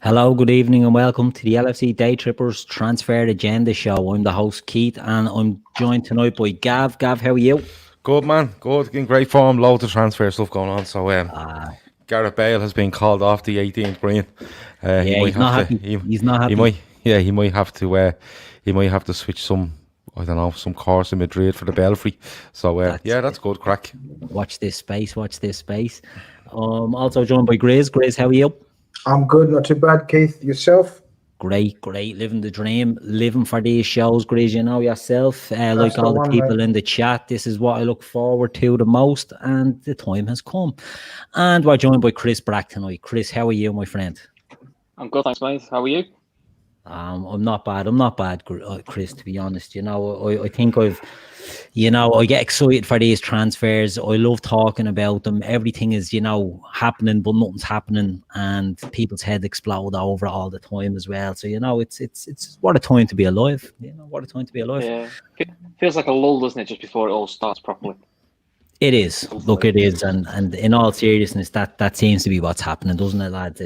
Hello, good evening, and welcome to the LFC Daytrippers Transfer Agenda Show. I'm the host, Keith, and I'm joined tonight by Gav. Gav, how are you? Good man, good, in great form, loads of transfer stuff going on. So Uh, Gareth Bale has been called off the 18th green. He yeah, might he's have not to. happy. He's not He happy. might, yeah, he might have to. He might have to switch some. I don't know, some course in Madrid for the Belfry. So That's yeah, that's good crack. Watch this space. Watch this space. Also joined by Grizz. Grizz, how are you? I'm good, not too bad, Keith. Yourself? Great, great. Living the dream, living for these shows, Grizz. You know yourself, That's like the all the one, mate. people in the chat. This is what I look forward to the most, and the time has come. And we're joined by Chris Brack tonight. Chris, how are you, my friend? I'm good, thanks, mate. How are you? I'm not bad. I'm not bad, Chris, to be honest. You know, I think I get excited for these transfers. I love talking about them. Everything is, happening, but nothing's happening, and people's heads explode over it all the time as well. So, it's what a time to be alive. What a time to be alive. Yeah, feels like a lull, doesn't it, just before it all starts properly? It is. Look, it is, and in all seriousness, that seems to be what's happening, doesn't it, lads?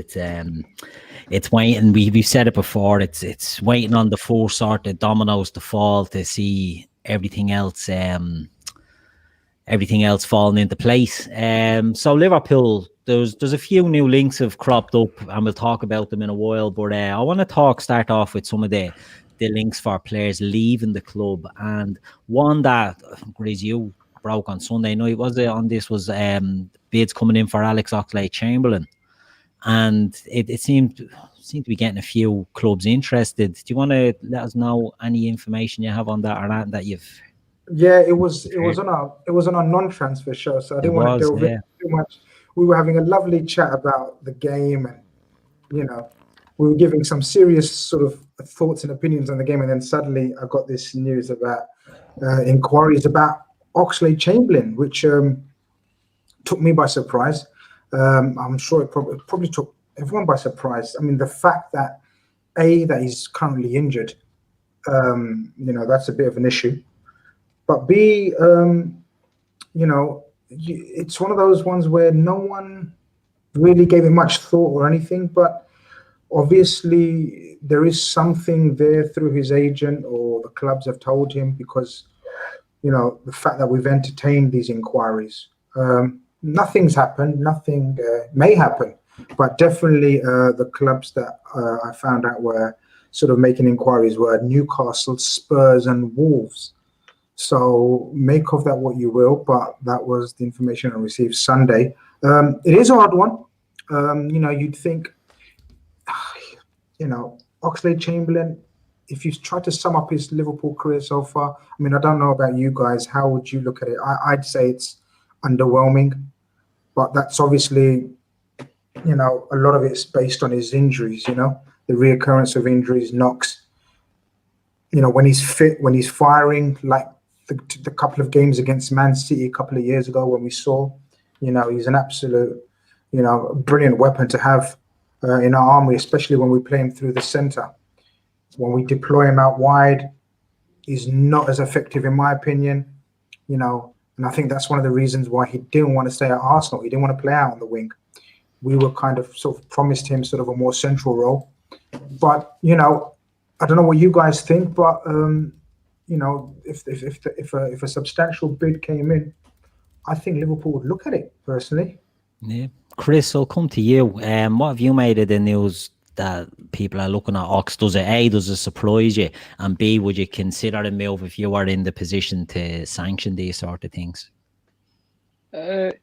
It's waiting. We've said it before. It's waiting on the four sort of dominoes to fall to see everything else falling into place. So Liverpool, there's a few new links have cropped up, and we'll talk about them in a while. But I want to start off with some of the links for players leaving the club, and one that Grizz, you broke on Sunday night, was it? On this was bids coming in for Alex Oxlade-Chamberlain, and it seemed to be getting a few clubs interested. Do you want to let us know any information you have on that, or that you've? Yeah, it was on a non-transfer show, so I didn't want to delve in too much. We were having a lovely chat about the game, and we were giving some serious sort of thoughts and opinions on the game, and then suddenly I got this news about inquiries about Oxlade-Chamberlain, which took me by surprise. I'm sure it probably took everyone by surprise. I mean, the fact that that he's currently injured, that's a bit of an issue. But B, it's one of those ones where no one really gave it much thought or anything. But obviously, there is something there through his agent, or the clubs have told him, because the fact that we've entertained these inquiries. Nothing's happened. Nothing may happen, but definitely the clubs that I found out were sort of making inquiries were Newcastle, Spurs, and Wolves. So make of that what you will, but that was the information I received Sunday. It is a hard one. You'd think, Oxlade-Chamberlain, if you try to sum up his Liverpool career so far, I mean, I don't know about you guys. How would you look at it? I'd say it's underwhelming, but that's obviously, a lot of it's based on his injuries, the reoccurrence of injuries, knocks. When he's fit, when he's firing, like the couple of games against Man City a couple of years ago when we saw, he's an absolute, brilliant weapon to have in our army, especially when we play him through the centre. When we deploy him out wide, he's not as effective, in my opinion, and I think that's one of the reasons why he didn't want to stay at Arsenal. He didn't want to play out on the wing. We were kind of sort of promised him sort of a more central role. But, I don't know what you guys think, but if a substantial bid came in, I think Liverpool would look at it personally. Yeah, Chris, I'll come to you. What have you made of the news that people are looking at Ox? Does it surprise you, and B, would you consider a move if you were in the position to sanction these sort of things? It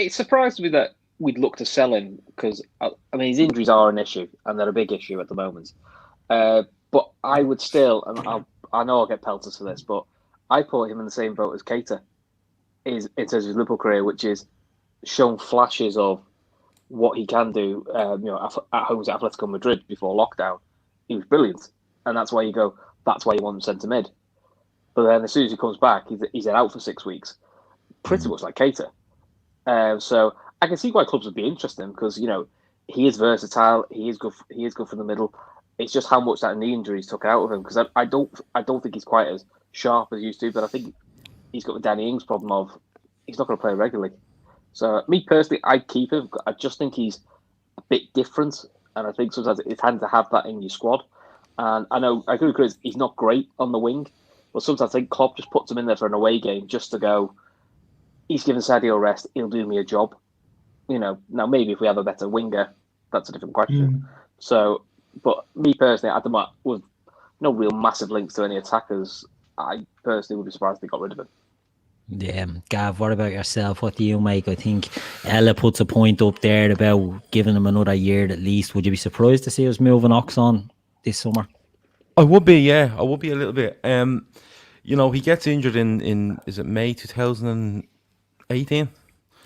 surprised me that we'd look to sell him because his injuries are an issue, and they're a big issue at the moment. But I would still, and I know I'll get pelters for this, but I put him in the same boat as Keita in terms of his Liverpool career, which is shown flashes of what he can do. At home at Atletico Madrid before lockdown, he was brilliant, and that's why that's why you want him centre mid. But then as soon as he comes back, he's out for 6 weeks, pretty much like Keita. So I can see why clubs would be interested in him because he is versatile. He is good for the middle. It's just how much that knee injuries took out of him because I don't think he's quite as sharp as he used to. But I think he's got the Danny Ings problem of he's not going to play regularly. So me personally, I'd keep him. I just think he's a bit different. and I think sometimes it's handy to have that in your squad. And I agree with Chris, he's not great on the wing, but sometimes I think Klopp just puts him in there for an away game just to go, he's given Sadio a rest, he'll do me a job. Now maybe if we have a better winger, that's a different question. So, but me personally, at the moment, with no real massive links to any attackers, I personally would be surprised if they got rid of him. Yeah, Gav, what about yourself? What do you make? I think Ella puts a point up there about giving him another year at least. Would you be surprised to see us moving Ox on this summer? I would be, yeah. I would be a little bit. He gets injured in is it May 2018?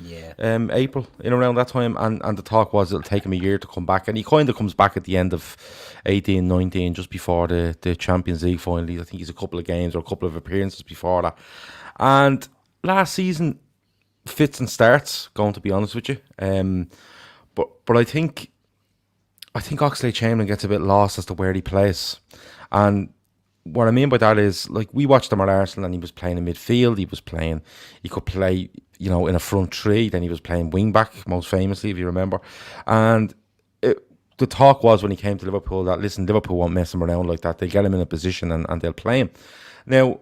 Yeah. April, in around that time, and the talk was it'll take him a year to come back, and he kind of comes back at the end of 18-19, just before the Champions League finally. I think he's a couple of games or a couple of appearances before that. And last season, fits and starts, going to be honest with you. But I think Oxlade-Chamberlain gets a bit lost as to where he plays. And what I mean by that is, like, we watched him at Arsenal and he was playing in midfield, he could play, in a front three, then he was playing wing back, most famously, if you remember. And the talk was when he came to Liverpool that, listen, Liverpool won't mess him around like that. They'll get him in a position and they'll play him. Now,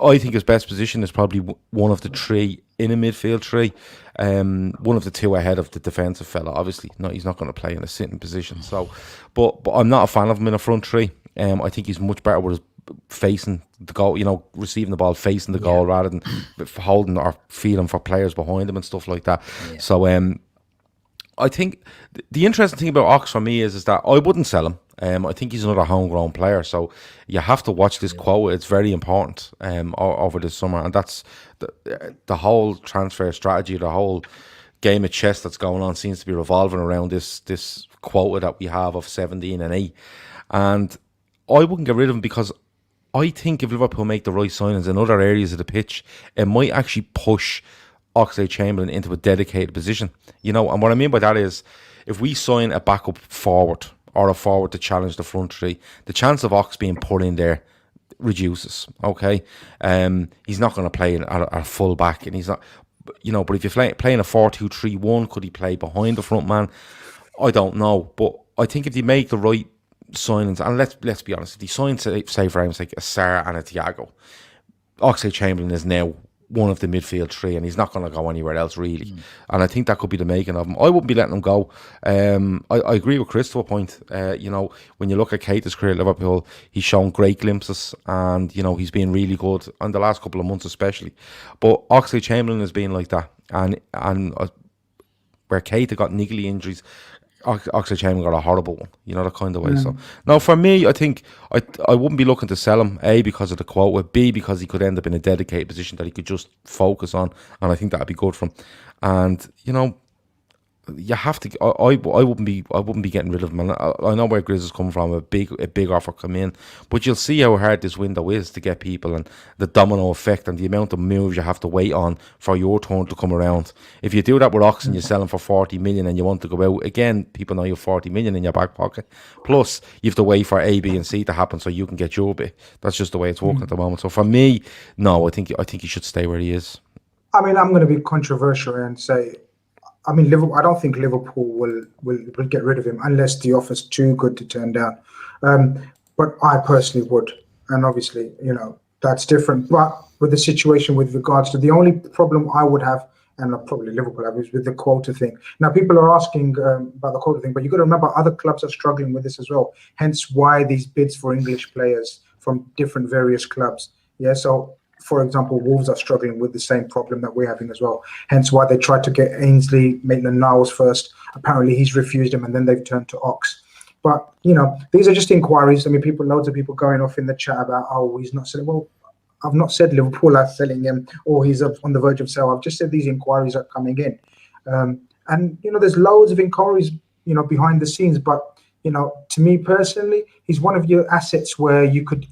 I think his best position is probably one of the three in a midfield three. One of the two ahead of the defensive fella. Obviously, no, he's not going to play in a sitting position. So, but I'm not a fan of him in a front three. I think he's much better with his facing the goal. Receiving the ball, facing the goal rather than holding or feeling for players behind him and stuff like that. Yeah. So, I think the interesting thing about Ox for me is that I wouldn't sell him. I think he's another homegrown player, so you have to watch this quota. It's very important over the summer, and that's the whole transfer strategy, the whole game of chess that's going on seems to be revolving around this quota that we have of 17 and 8. And I wouldn't get rid of him because I think if Liverpool make the right signings in other areas of the pitch, it might actually push Oxlade-Chamberlain into a dedicated position. And what I mean by that is, if we sign a backup forward or a forward to challenge the front three, the chance of Ox being put in there reduces. Okay, he's not going to play at a full back, and he's not. But if you're playing a 4-2-3-1, could he play behind the front man? I don't know, but I think if you make the right signings, and let's be honest, if you sign, say for instance, like a Sarah and a Thiago, Oxlade-Chamberlain is now one of the midfield three, and he's not going to go anywhere else really. And I think that could be the making of him. I wouldn't be letting him go. I agree with Chris to a point. When you look at Keita's career at Liverpool, he's shown great glimpses, and he's been really good in the last couple of months especially. But Oxlade-Chamberlain has been like that, and where Keita got niggly injuries, Oxlade-Chamberlain got a horrible one, that kind of way. So now for me, I think I wouldn't be looking to sell him, A, because of the quota, B, because he could end up in a dedicated position that he could just focus on, and I think that'd be good for him. And you have to. I wouldn't be getting rid of him. And I know where Grizz is coming from. A big offer come in, but you'll see how hard this window is to get people, and the domino effect and the amount of moves you have to wait on for your turn to come around. If you do that with Ox and you sell him for 40 million and you want to go out again, people know you have 40 million in your back pocket. Plus, you have to wait for A, B, and C to happen so you can get your bit. That's just the way it's working at the moment. So for me, no, I think he should stay where he is. I mean, I'm going to be controversial and say, Liverpool. I don't think Liverpool will get rid of him unless the offer's too good to turn down. But I personally would, and obviously, that's different. But with the situation with regards to the only problem I would have, and probably Liverpool have, is with the quota thing. Now, people are asking about the quota thing, but you've got to remember other clubs are struggling with this as well. Hence, why these bids for English players from different various clubs. Yeah, so. For example, Wolves are struggling with the same problem that we're having as well. Hence why they tried to get Ainsley Maitland-Niles first. Apparently he's refused them, and then they've turned to Ox. But, these are just inquiries. I mean, loads of people going off in the chat about, he's not selling. Well, I've not said Liverpool are selling him or he's on the verge of sale. I've just said these inquiries are coming in. And, there's loads of inquiries, behind the scenes. But, to me personally, he's one of your assets where you could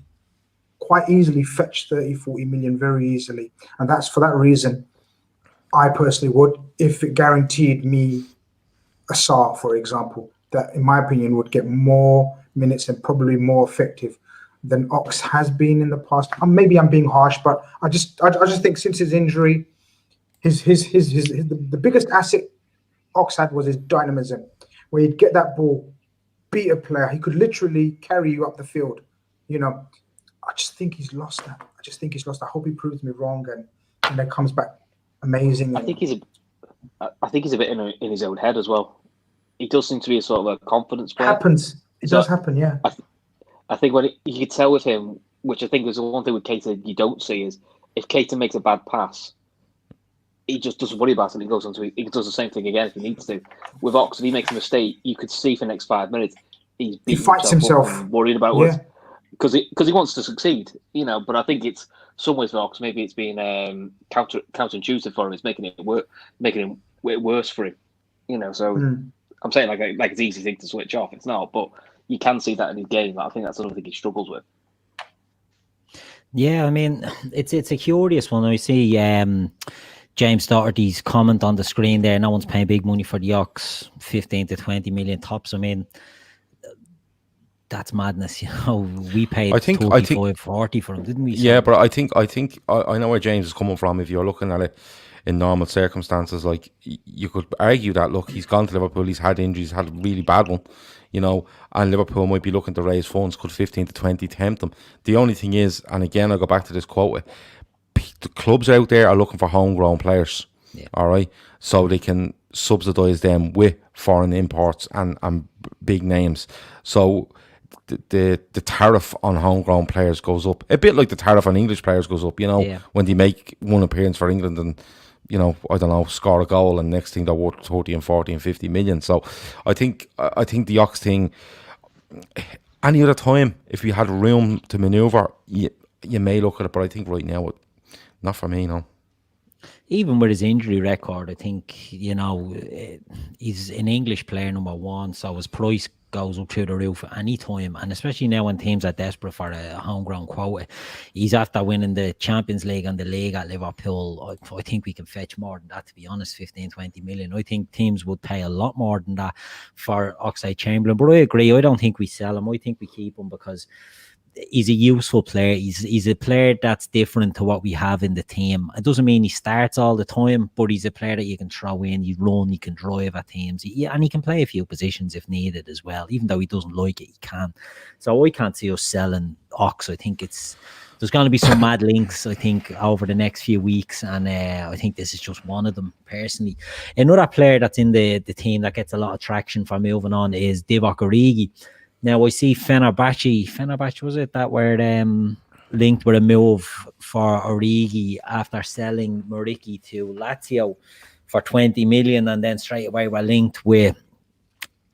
quite easily fetch 30-40 million very easily, and that's for that reason I personally would, if it guaranteed me a Sarr, for example, that in my opinion would get more minutes and probably more effective than Ox has been in the past. Maybe I'm being harsh, but I just think since his injury, the biggest asset Ox had was his dynamism, where he'd get that ball beat a player. He could literally carry you up the field. You know, I just think he's lost that. I hope he proves me wrong and then comes back amazing. I think he's a bit in his own head as well. He does seem to be a sort of a confidence player. It does happen, yeah. I think you could tell with him, which I think is the one thing with Keita you don't see, is if Keita makes a bad pass, he just doesn't worry about it. He does the same thing again if he needs to. With Ox, if he makes a mistake, you could see for the next 5 minutes he fights himself and worried about it because he wants to succeed, you know. But I think it's some ways for Ox, maybe it's been counterintuitive for him. It's making it worse for him, you know. So I'm saying like it's an easy thing to switch off. It's not, but you can see that in his game. I think that's another thing he struggles with. Yeah, I mean, it's a curious one. I see James Doherty's comment on the screen there. No one's paying big money for the Ox, 15 to 20 million tops. I mean, that's madness. You know, we paid 40 for him, didn't we? So, yeah, but I think I know where James is coming from. If you're looking at it in normal circumstances, like you could argue that, look, he's gone to Liverpool, he's had injuries, had a really bad one, you know, and Liverpool might be looking to raise funds. Could 15 to 20 tempt them? The only thing is, and again, I'll go back to this quote, the clubs out there are looking for homegrown players, all right, so they can subsidise them with foreign imports and big names. So the tariff on homegrown players goes up a bit, like the tariff on English players goes up, you know, when they make one appearance for England and, you know, I don't know, score a goal, and next thing they're worth 30 and 40 and 50 million. So I think the Ox thing, any other time, if we had room to manoeuvre, you may look at it, but I think right now, not for me, no. Even with his injury record, I think, you know, he's an English player, number one, so his price goes up through the roof at any time, and especially now when teams are desperate for a homegrown quota. He's after winning the Champions League and the league at Liverpool. I think we can fetch more than that, to be honest. 15, 20 million. I think teams would pay a lot more than that for Oxlade-Chamberlain, but I agree, I don't think we sell him. I think we keep him because he's a useful player. He's a player that's different to what we have in the team. It doesn't mean he starts all the time, but he's a player that you can throw in, you run, you can drive at teams, and he can play a few positions if needed as well. Even though he doesn't like it, he can. So I can't see us selling Ox. I think there's going to be some mad links, I think, over the next few weeks, and I think this is just one of them, personally. Another player that's in the team that gets a lot of traction for moving on is Divock Origi. Now, I see Fenerbahce, was it, that were linked with a move for Origi after selling Muriqi to Lazio for 20 million, and then straight away we're linked with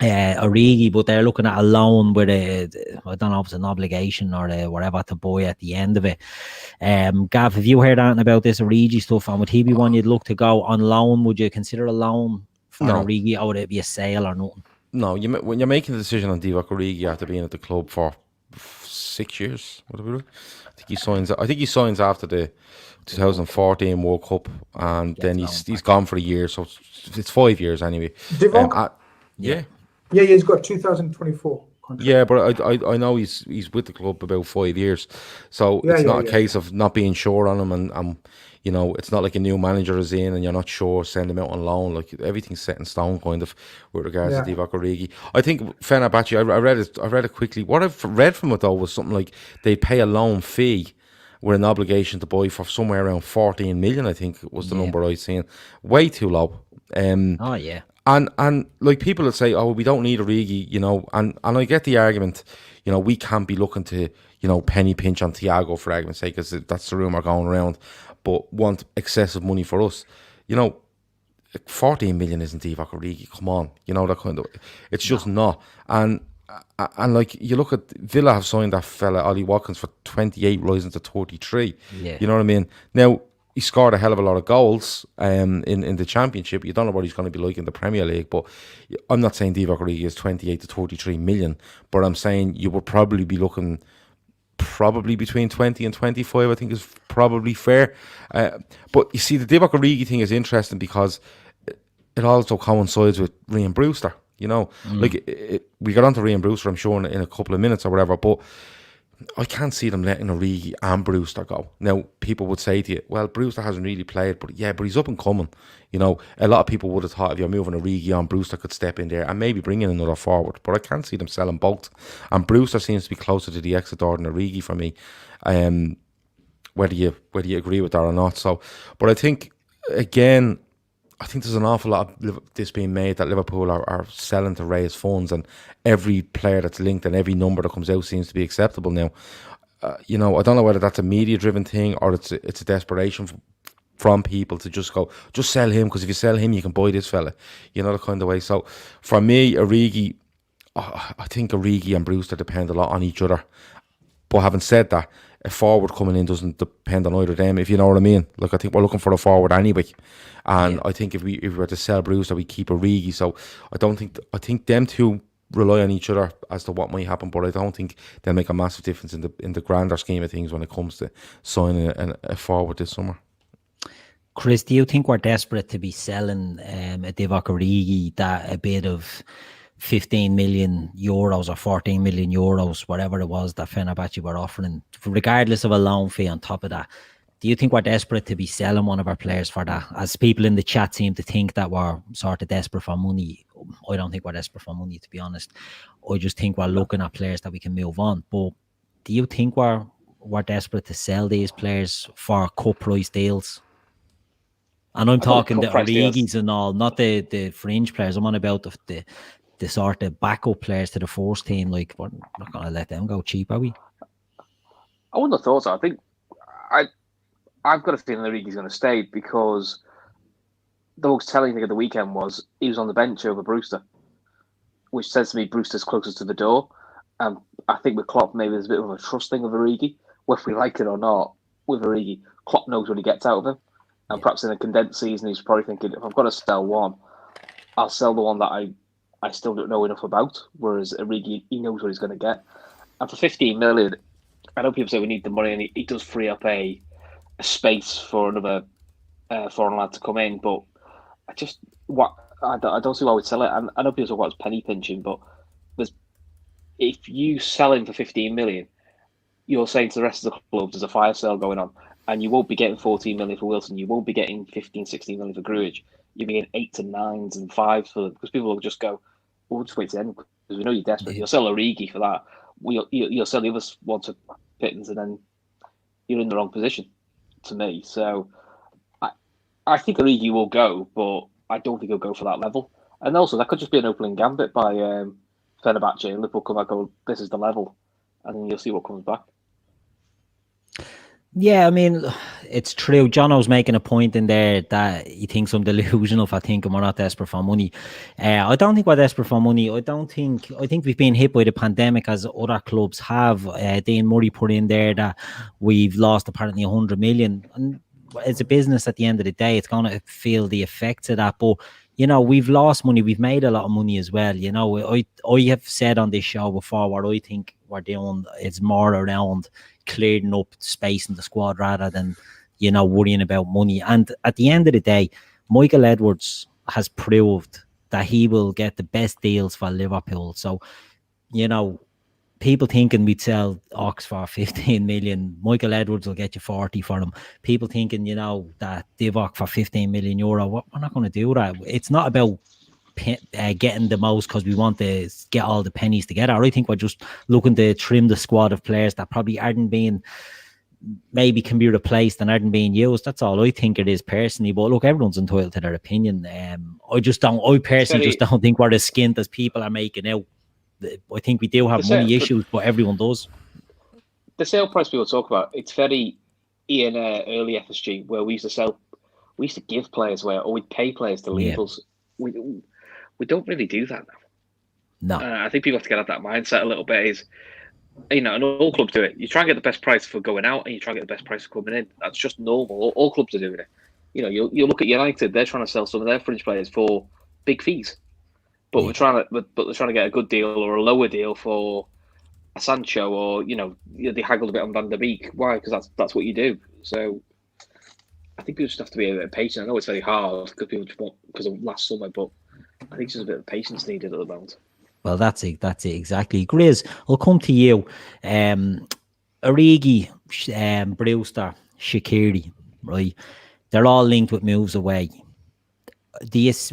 Origi, but they're looking at a loan with I don't know if it's an obligation or whatever to buy at the end of it. Gav, have you heard anything about this Origi stuff, and would he be one you'd look to go on loan? Would you consider a loan for Origi, or would it be a sale or nothing? No, when you're making a decision on Divock Origi after being at the club for 6 years, whatever, I think he signs after the 2014 World Cup, and then he's gone for a year, so it's 5 years anyway. Divock? Yeah, he's got 2024 contract. Yeah, but I know he's with the club about 5 years, so it's not a case of not being sure on him, and you know, it's not like a new manager is in and you're not sure, send him out on loan. Like, everything's set in stone, kind of, with regards to Divock Origi. I think Fenerbahce, I read it quickly. What I've read from it, though, was something like they pay a loan fee with an obligation to buy for somewhere around 14 million, I think was the number I seen. Way too low. And like, people would say, oh, we don't need Origi, you know, and I get the argument, you know, we can't be looking to, you know, penny pinch on Thiago, for argument's sake, because that's the rumour going around, but want excessive money for us. You know, 14 million isn't Divock Origi, come on, you know, that kind of, it's just not. And like, you look at Villa have signed that fella Ollie Watkins for 28, rising to 33. You know what I mean? Now, he scored a hell of a lot of goals in the Championship. You don't know what he's going to be like in the Premier League, but I'm not saying Divock Origi is 28 to 33 million, but I'm saying you would probably be looking between 20 and 25, I think is probably fair. But you see, the Divock Origi thing is interesting because it also coincides with Raheem Brewster, you know. Like, we got on to Raheem Brewster, I'm sure, in a couple of minutes or whatever, but I can't see them letting Origi and Brewster go. Now, people would say to you, well, Brewster hasn't really played, but he's up and coming. You know, a lot of people would have thought if you're moving Origi on, Brewster could step in there and maybe bring in another forward. But I can't see them selling both. And Brewster seems to be closer to the exit door than Origi for me, whether you agree with that or not. So, but I think, again, there's an awful lot of this being made that Liverpool are selling to raise funds, and every player that's linked and every number that comes out seems to be acceptable now. I don't know whether that's a media-driven thing or it's a desperation from people to just sell him, because if you sell him, you can buy this fella. The kind of way. So for me, Origi, I think Origi and Brewster depend a lot on each other. But having said that, a forward coming in doesn't depend on either of them, if you know what I mean. Like, I think we're looking for a forward anyway. And I think if we were to sell Brewster, we keep Origi. So I think them two rely on each other as to what might happen, but I don't think they'll make a massive difference in the grander scheme of things when it comes to signing a forward this summer. Chris, do you think we're desperate to be selling a Divock Origi that a bit of 15 million euros or 14 million euros, whatever it was that Fenerbahce were offering, regardless of a loan fee on top of that? Do you think we're desperate to be selling one of our players for that? As people in the chat seem to think that we're sort of desperate for money. I don't think we're desperate for money, to be honest. I just think we're looking at players that we can move on. But do you think we're desperate to sell these players for cut price deals? And I'm talking the Origis and all, not the fringe players. I'm on about the sort of backup players to the first team. Like, we're not going to let them go cheap, are we? I wouldn't have thought so. I think I've got a feeling Origi's going to stay, because the most telling thing of the weekend was he was on the bench over Brewster, which says to me Brewster's closest to the door. I think with Klopp, maybe there's a bit of a trust thing of Origi, whether we like it or not. With Origi, Klopp knows what he gets out of him. And perhaps in a condensed season, he's probably thinking, if I've got to sell one, I'll sell the one that I still don't know enough about. Whereas Origi, he knows what he's going to get. And for 15 million, I know people say we need the money, and he does free up a space for another foreign lad to come in. But I don't see why we'd sell it. And I know people talk about penny pinching, but if you sell him for 15 million, you're saying to the rest of the clubs there's a fire sale going on. And you won't be getting 14 million for Wilson. You won't be getting 15, 16 million for Grujic. You'll be getting 8s and 9s and 5s for, because people will just go, we'll just wait to the end, because we know you're desperate. You'll sell Origi for that. You'll sell the other one to Pittons, and then you're in the wrong position, to me. So I think Origi will go, but I don't think he'll go for that level. And also, that could just be an opening gambit by Fenerbahce, and Liverpool come back and go, this is the level. And then you'll see what comes back. Yeah, I mean, it's true. Jono's making a point in there that he thinks I'm delusional if I think we're not desperate for money. I don't think we're desperate for money. I think we've been hit by the pandemic, as other clubs have. Dean Murray put in there that we've lost apparently 100 million. And it's a business at the end of the day. It's going to feel the effects of that. But, we've lost money. We've made a lot of money as well. I have said on this show before, what I think we're doing is more around clearing up space in the squad rather than, worrying about money. And at the end of the day, Michael Edwards has proved that he will get the best deals for Liverpool. So, people thinking we'd sell Ox for 15 million, Michael Edwards will get you 40 for him. People thinking, that Divock for 15 million euro, we're not going to do that. It's not about getting the most because we want to get all the pennies together. I think we're just looking to trim the squad of players that probably aren't being, maybe can be replaced and aren't being used. That's all I think it is personally. But look, everyone's entitled to their opinion. I personally just don't think we're as skint as people are making out. I think we do have money issues, but everyone does. The sale price people talk about, it's very in early FSG, where we used to give players away, or we'd pay players to leave us. We don't really do that now. No. I think people have to get out that mindset a little bit. And all clubs do it. You try and get the best price for going out, and you try and get the best price for coming in. That's just normal. All clubs are doing it. You look at United; they're trying to sell some of their fringe players for big fees, but they're trying to get a good deal or a lower deal for a Sancho, or they haggled a bit on Van der Beek. Why? Because that's what you do. So I think people just have to be a bit patient. I know it's very hard because people just want because of last summer, but I think there's a bit of patience needed at the moment. Well, that's it exactly. Grizz, I'll come to you. Origi, Brewster, Shaqiri, right? They're all linked with moves away.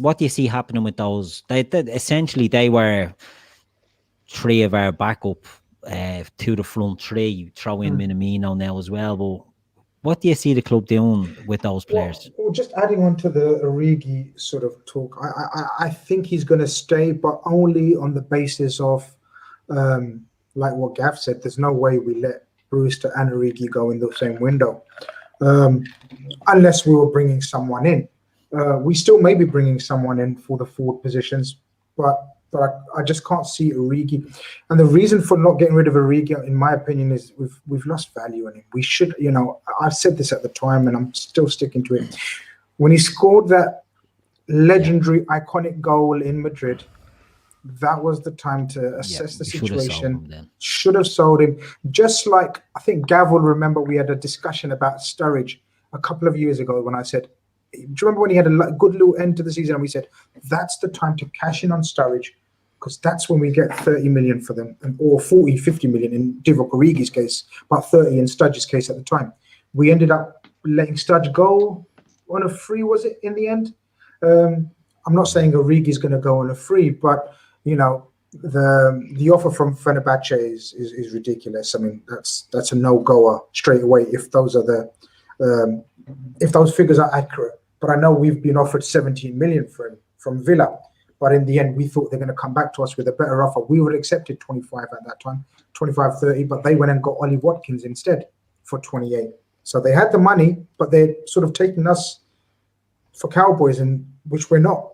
What do you see happening with those? Essentially, they were 3 of our backup to the front 3. Throw in Minamino now as well. But what do you see the club doing with those players? Well, just adding on to the Origi sort of talk, I think he's going to stay, but only on the basis of, like what Gav said, there's no way we let Brewster and Origi go in the same window, unless we were bringing someone in. We still may be bringing someone in for the forward positions, but I just can't see Origi. And the reason for not getting rid of Origi, in my opinion, is we've lost value in him. We should, I said this at the time, and I'm still sticking to it. When he scored that legendary, iconic goal in Madrid, that was the time to assess the situation. Should have sold him. Just like, I think Gav will remember, we had a discussion about Sturridge a couple of years ago when I said, do you remember when he had a good little end to the season, and we said, that's the time to cash in on Sturridge, because that's when we get 30 million for them, or 40, 50 million in Divock Origi's case, about 30 in Sturridge's case at the time. We ended up letting Sturridge go on a free, was it, in the end? I'm not saying Origi's going to go on a free, but, the offer from Fenerbahce is ridiculous. I mean, that's a no-goer straight away if those are if those figures are accurate. But I know we've been offered 17 million for him from Villa. But in the end, we thought they're going to come back to us with a better offer. We would have accepted 25 at that time, 25, 30, but they went and got Ollie Watkins instead for 28. So they had the money, but they're sort of taking us for Cowboys, and which we're not.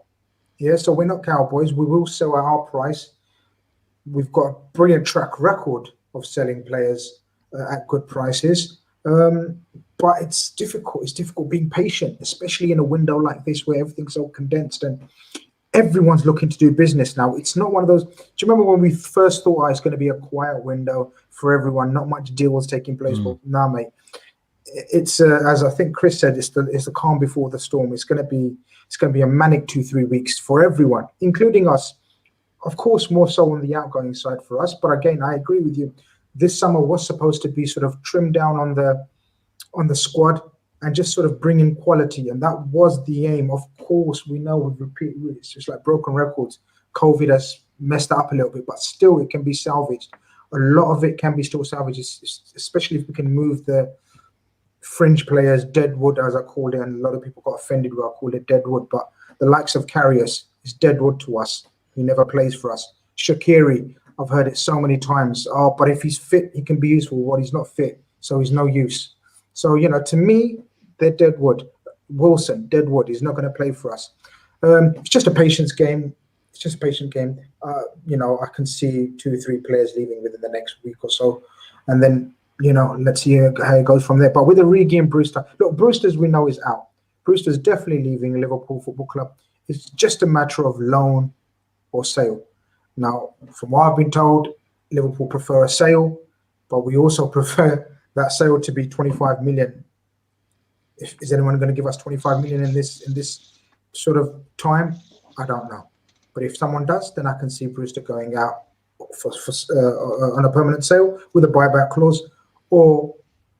Yeah, so we're not Cowboys. We will sell at our price. We've got a brilliant track record of selling players at good prices. But it's difficult. It's difficult being patient, especially in a window like this where everything's so condensed and everyone's looking to do business now. It's not one of those. Do you remember when we first thought it's going to be a quiet window for everyone, not much deals taking place? Well, nah, mate. It's as I think Chris said, it's the calm before the storm. It's going to be a manic 2-3 weeks for everyone, including us. Of course, more so on the outgoing side for us. But again, I agree with you. This summer was supposed to be sort of trimmed down on the squad and just sort of bring in quality, and that was the aim. Of course, we know we repeat, it's just like broken records. COVID has messed up a little bit, but still it can be salvaged. A lot of it can be still salvaged, especially if we can move the fringe players, deadwood as I called it, and a lot of people got offended when I called it deadwood, but the likes of Carragher is deadwood to us. He never plays for us. Shaqiri, I've heard it so many times. Oh, but if he's fit, he can be useful. Well, he's not fit, so he's no use. So, to me, they're deadwood. Wilson, deadwood. He's not going to play for us. It's just a patience game. It's just a patient game. I can see 2-3 players leaving within the next week or so. And then, let's see how it goes from there. But with Origi and Brewster, look, Brewster's we know is out. Brewster's definitely leaving Liverpool Football Club. It's just a matter of loan or sale. Now, from what I've been told, Liverpool prefer a sale, but we also prefer that sale to be 25 million. Is anyone going to give us 25 million in this sort of time? I don't know. But if someone does, then I can see Brewster going out for on a permanent sale with a buyback clause, or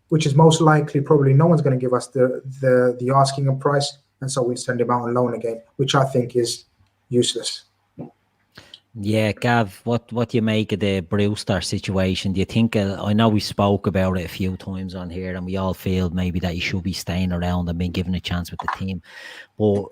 which is most likely probably no one's going to give us the asking price, and so we send him out on loan again, which I think is useless. Yeah, Gav, what do you make of the Brewster situation? Do you think, I know we spoke about it a few times on here, and we all feel maybe that he should be staying around and being given a chance with the team, but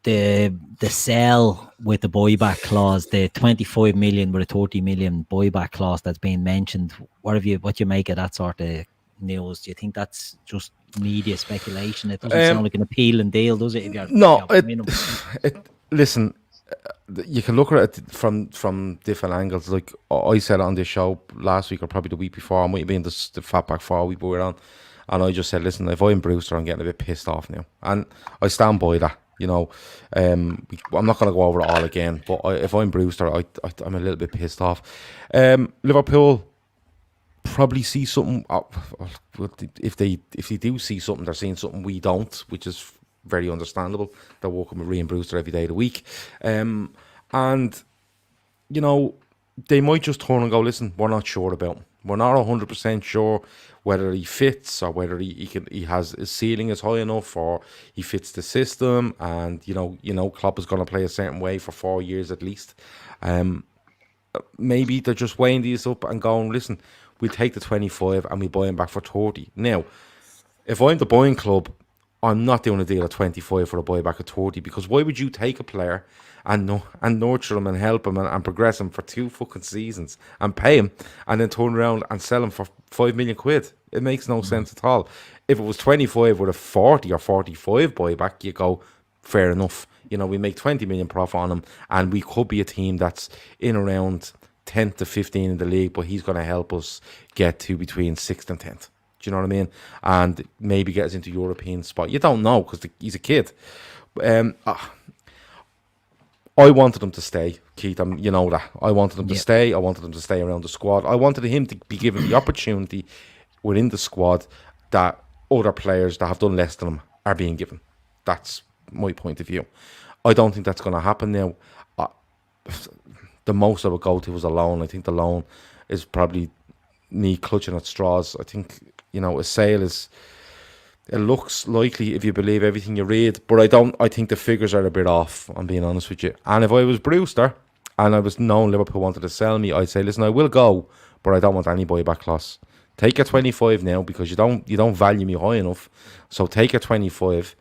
the sell with the buyback clause, the 25 million with a 30 million buyback clause that's being mentioned, what do you make of that sort of news? Do you think that's just media speculation? It doesn't sound like an appealing deal, does it? Listen, you can look at it from different angles. Like I said on this show last week, or probably the week before, I might have been the Fatback 4 we were on, and I just said, listen, if I'm Brewster, I'm getting a bit pissed off now, and I stand by that. I'm not going to go over it all again, but if I'm Brewster, I'm a little bit pissed off. Liverpool probably see something. If they do see something, they're seeing something we don't, which is very understandable. They're working with Raheem Brewster every day of the week, and they might just turn and go, listen, we're not sure about him. We're not 100% sure whether he fits or whether he has his ceiling is high enough or he fits the system. And, you know, Klopp is going to play a certain way for 4 years at least. Maybe they're just weighing these up and going, listen, we'll take the 25 and we buy him back for 30. Now, if I'm the buying club, I'm not doing a deal at 25 for a buyback at 30, because why would you take a player and nurture him and help him and progress him for 2 fucking seasons and pay him and then turn around and sell him for 5 million quid? It makes no sense at all. If it was 25 with a 40 or 45 buyback, you go, fair enough. You know, we make 20 million profit on him and we could be a team that's in around 10th to 15 in the league, but he's going to help us get to between 6th and 10th. Do you know what I mean? And maybe get us into European spot. You don't know because he's a kid. I wanted him to stay, Keith. You know that. I wanted him to stay. I wanted him to stay around the squad. I wanted him to be given the opportunity within the squad that other players that have done less than him are being given. That's my point of view. I don't think that's going to happen now. The most I would go to was a loan. I think the loan is probably me clutching at straws. I think, you know, a sale is... It looks likely if you believe everything you read, but I don't. I think the figures are a bit off, I'm being honest with you. And if I was Brewster and I was known Liverpool wanted to sell me, I'd say, listen, I will go, but I don't want any buyback clause. Take a 25 now because you don't value me high enough. So take a 25,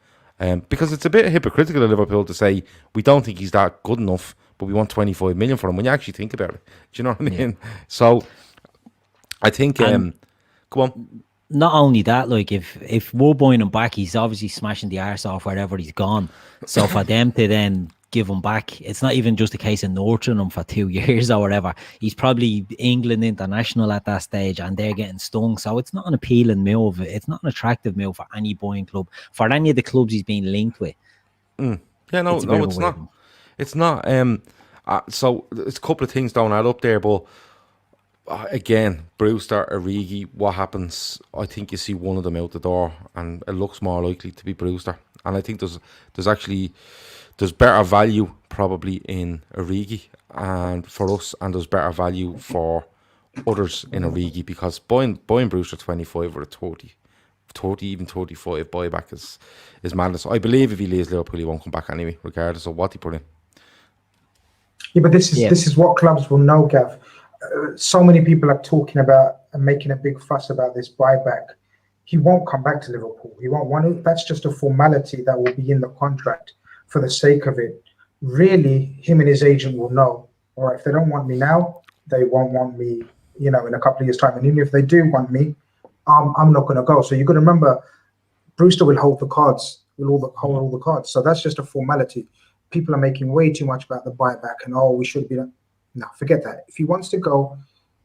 because it's a bit hypocritical of Liverpool to say we don't think he's that good enough, but we want 25 million for him when you actually think about it. Do you know what I mean? Yeah. So I think, come on. Not only that, like if we're buying him back, he's obviously smashing the arse off wherever he's gone. So for them to then give him back, it's not even just a case of nurturing him for 2 years or whatever. He's probably England international at that stage and they're getting stung. So it's not an appealing move. It's not an attractive move for any buying club, for any of the clubs he's being linked with. Yeah, no, it's not. It's not. So it's a couple of things don't add up there, but again, Brewster, Origi, what happens? I think you see one of them out the door, and it looks more likely to be Brewster. And I think there's better value probably in Origi and for us, and there's better value for others in Origi, because buying Brewster 25 or a 30, even 35 buyback is madness. I believe if he leaves Liverpool, he won't come back anyway, regardless of what he put in. Yeah, but this is what clubs will know, Gav. So many people are talking about and making a big fuss about this buyback. He won't come back to Liverpool. He won't want it. That's just a formality that will be in the contract for the sake of it. Really, him and his agent will know, all right, if they don't want me now, they won't want me, you know, in a couple of years' time. And even if they do want me, I'm not going to go. So you've got to remember, Brewster will hold the cards, hold all the cards. So that's just a formality. People are making way too much about the buyback and, we should be... No, forget that. If he wants to go,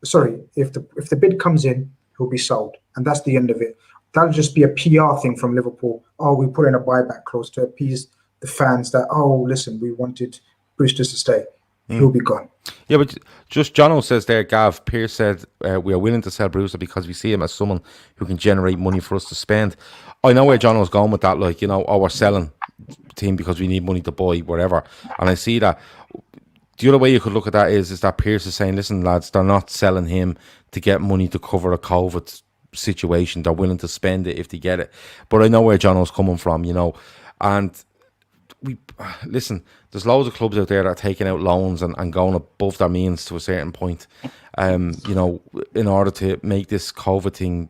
if the bid comes in, he'll be sold. And that's the end of it. That'll just be a PR thing from Liverpool. We put in a buyback clause to appease the fans that, listen, we wanted Brewster to stay. He'll be gone. Yeah, but just Jono says there, Gav, Pierce said, we are willing to sell Brewster because we see him as someone who can generate money for us to spend. I know where Jono's going with that, like, you know, we're selling the team because we need money to buy, whatever. And I see that. The other way you could look at that is that Pierce is saying, listen, lads, they're not selling him to get money to cover a COVID situation. They're willing to spend it if they get it. But I know where Jono's coming from, you know. And listen, there's loads of clubs out there that are taking out loans and going above their means to a certain point, you know, in order to make this COVID thing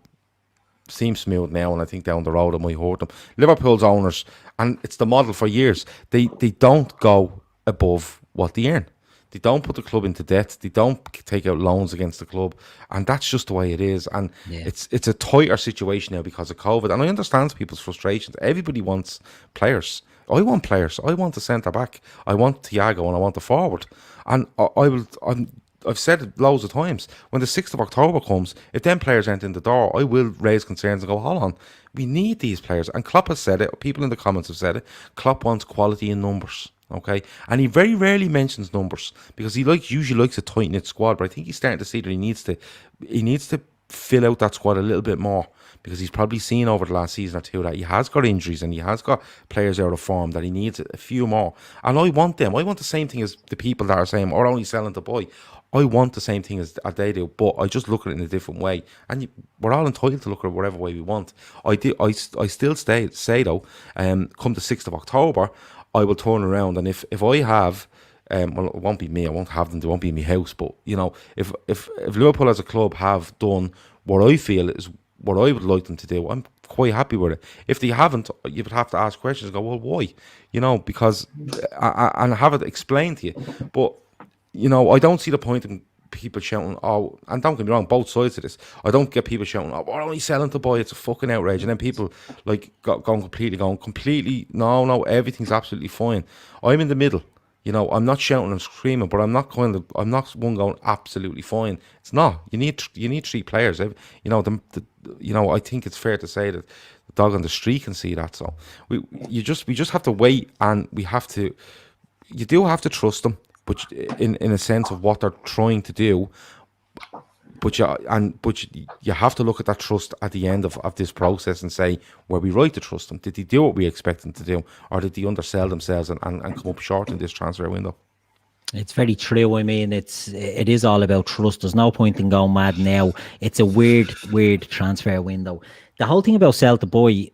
seem smooth now. And I think down the road it might hurt them. Liverpool's owners, and it's the model for years, they don't go above what they earn. They don't put the club into debt. They don't take out loans against the club. And that's just the way it is. And it's a tighter situation now because of COVID. And I understand people's frustrations. Everybody wants players. I want players. I want the centre-back. I want Thiago and I want the forward. And I've said it loads of times. When the 6th of October comes, if them players aren't in the door, I will raise concerns and go, hold on. We need these players. And Klopp has said it. People in the comments have said it. Klopp wants quality in numbers. Okay, and he very rarely mentions numbers because he usually likes a tight knit squad. But I think he's starting to see that he needs to fill out that squad a little bit more, because he's probably seen over the last season or two that he has got injuries and he has got players out of form, that he needs a few more. And I want them. I want the same thing as the people that are saying we're only selling to buy. I want the same thing as they do, but I just look at it in a different way. And we're all entitled to look at it whatever way we want. I still say though, come the 6th of October, I will turn around, and if I have, well, it won't be me. I won't have them. They won't be in my house. But you know, if Liverpool as a club have done what I feel is what I would like them to do, I'm quite happy with it. If they haven't, you would have to ask questions and go, well, why? You know, because and have it explained to you. But you know, I don't see the point in people shouting, oh, and don't get me wrong, both sides of this. I don't get people shouting, oh, we're only selling to buy, it's a fucking outrage. And then people like going completely, no, everything's absolutely fine. I'm in the middle. You know, I'm not shouting and screaming, but I'm not one going absolutely fine. It's not. You need 3 players. You know, you know, I think it's fair to say that the dog on the street can see that. So we just have to wait, and you do have to trust them, but in a sense of what they're trying to do. But you have to look at that trust at the end of this process and say, were we right to trust them? Did they do what we expect them to do, or did they undersell themselves and come up short in this transfer window? It's very true. I mean, it is all about trust. There's no point in going mad now. It's a weird transfer window. The whole thing about sell to buy,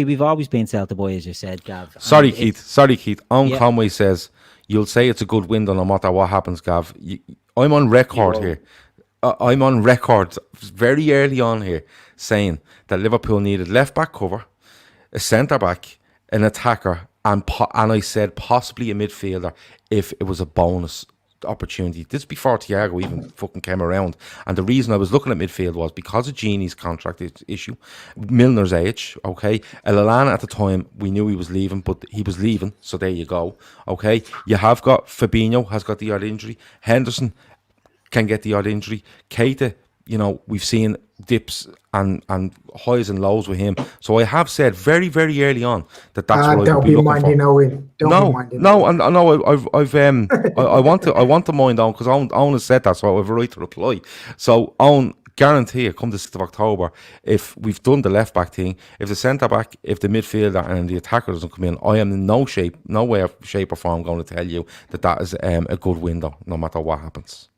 we've always been sell to buy, as you said, Gav. Sorry, Keith. Owen Conway says, you'll say it's a good window no matter what happens, Gav. I'm on record here. I'm on record very early on here saying that Liverpool needed left-back cover, a centre-back, an attacker, and I said possibly a midfielder if it was a bonus opportunity. This before Thiago even fucking came around. And the reason I was looking at midfield was because of Genie's contract issue, Milner's age, okay? Lallana at the time, we knew he was leaving, but he was leaving, so there you go, okay? You have got Fabinho, has got the odd injury. Henderson can get the odd injury. Keita, you know, we've seen dips and highs and lows with him. So I have said very, very early on that's what I would be looking for. I want to mind Owen because Owen has said that, so I have a right to reply. So Owen, guarantee it, come the 6th of October, if we've done the left back thing, if the centre back, if the midfielder and the attacker doesn't come in, I am in no way, shape or form going to tell you that is a good window, no matter what happens.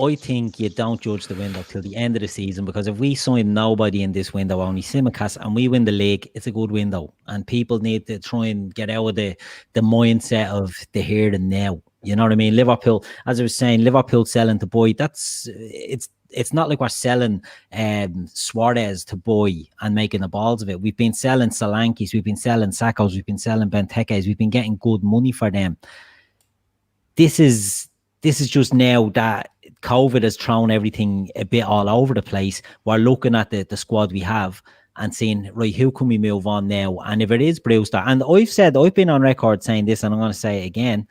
I think you don't judge the window till the end of the season, because if we sign nobody in this window, only Simicast, and we win the league, it's a good window. And people need to try and get out of the mindset of the here and now. You know what I mean? Liverpool, as I was saying, Liverpool selling to buy, it's not like we're selling Suarez to buy and making the balls of it. We've been selling Solankis, we've been selling Sakos, we've been selling Bentekes, we've been getting good money for them. This is just now that COVID has thrown everything a bit all over the place. We're looking at the squad we have and saying, right, who can we move on now? And if it is Brewster, and I've been on record saying this, and I'm going to say it again,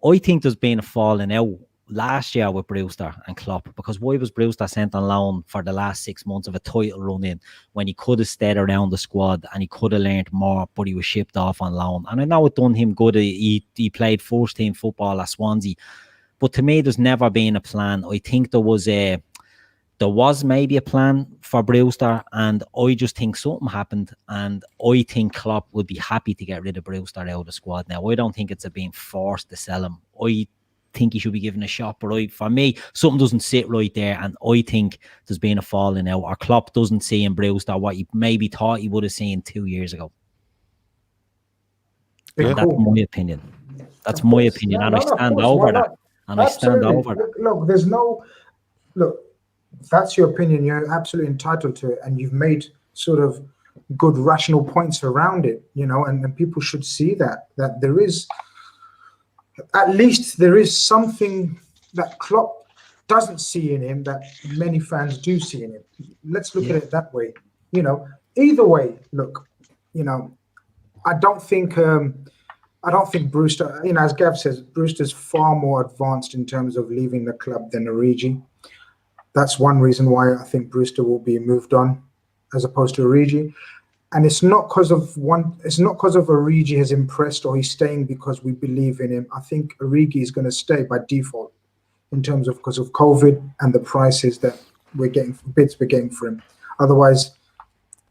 I think there's been a falling out last year with Brewster and Klopp, because why was Brewster sent on loan for the last 6 months of a title run in when he could have stayed around the squad and he could have learned more, but he was shipped off on loan? And I know it done him good. He played first team football at Swansea. But to me, there's never been a plan. I think there was maybe a plan for Brewster, and I just think something happened, and I think Klopp would be happy to get rid of Brewster out of the squad now. I don't think it's being forced to sell him. I think he should be given a shot, but for me, something doesn't sit right there, and I think there's been a falling out, or Klopp doesn't see in Brewster what he maybe thought he would have seen 2 years ago. Yeah. That's my opinion. That's my opinion, and I stand over that. And absolutely. I stand over. Look, that's your opinion. You're absolutely entitled to it, and you've made sort of good rational points around it, you know, and people should see that there is, at least there is something that Klopp doesn't see in him that many fans do see in him. Let's look at it that way. You know, either way, look, you know, I don't think Brewster, you know, as Gav says, Brewster's far more advanced in terms of leaving the club than Origi. That's one reason why I think Brewster will be moved on as opposed to Origi. And it's not because of Origi has impressed or he's staying because we believe in him. I think Origi is going to stay by default in terms of because of COVID and the prices that bids we're getting for him. Otherwise,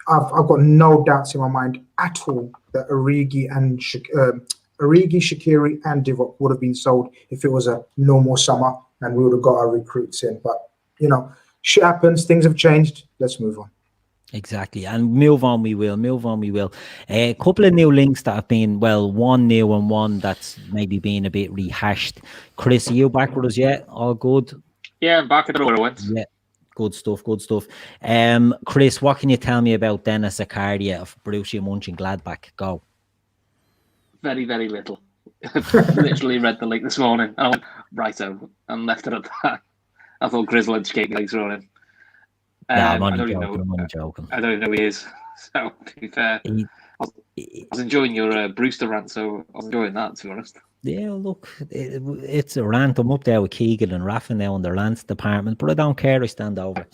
I've got no doubts in my mind at all that Origi, Shaqiri, and Divock would have been sold if it was a normal summer and we would have got our recruits in. But, shit happens. Things have changed. Let's move on. Exactly, and move on we will. A couple of new links that have been, one new and one that's maybe been a bit rehashed. Chris, are you back with us yet? All good? Yeah, I'm back. I don't know where I went. Yeah, good stuff. Chris, what can you tell me about Dennis Zakaria of Borussia Mönchengladbach? Go. Very, very little. I've literally read the link this morning. I went, righto, and left it at that. I thought Grizz and Chris links were on him. I'm only joking. I don't even know who he is. So, to be fair, I was enjoying your Brewster rant, so I was enjoying that, to be honest. Yeah, look, it's a rant. I'm up there with Keegan and Rafa now in their rants department, but I don't care. I stand over.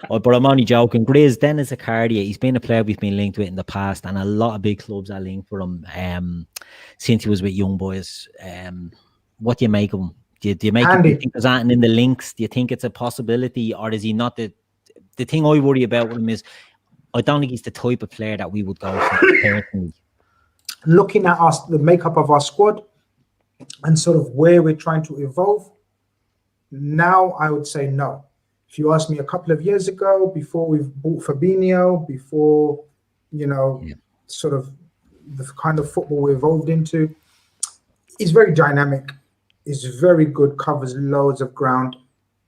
But I'm only joking. Grizz, Dennis Zakaria, he's been a player we've been linked with in the past, and a lot of big clubs are linked with him since he was with Young Boys. What do you make of him? Do you think there's anything in the links? Do you think it's a possibility, or is he not the thing I worry about with him is I don't think he's the type of player that we would go for personally. Looking at the makeup of our squad and sort of where we're trying to evolve, now I would say no. If you asked me a couple of years ago, before we've bought Fabinho, before, sort of the kind of football we evolved into, he's very dynamic. He's very good, covers loads of ground.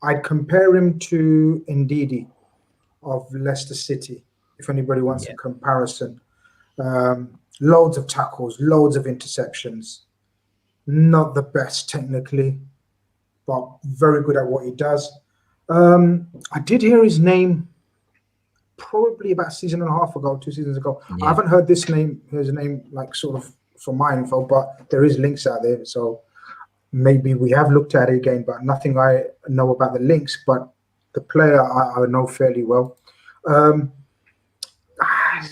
I'd compare him to Ndidi of Leicester City, if anybody wants a comparison. Loads of tackles, loads of interceptions. Not the best technically, but very good at what he does. I did hear his name probably about a season and a half ago, 2 seasons ago. I haven't heard his name like sort of from my info, but there is links out there. So maybe we have looked at it again, but nothing I know about the links. But the player I know fairly well.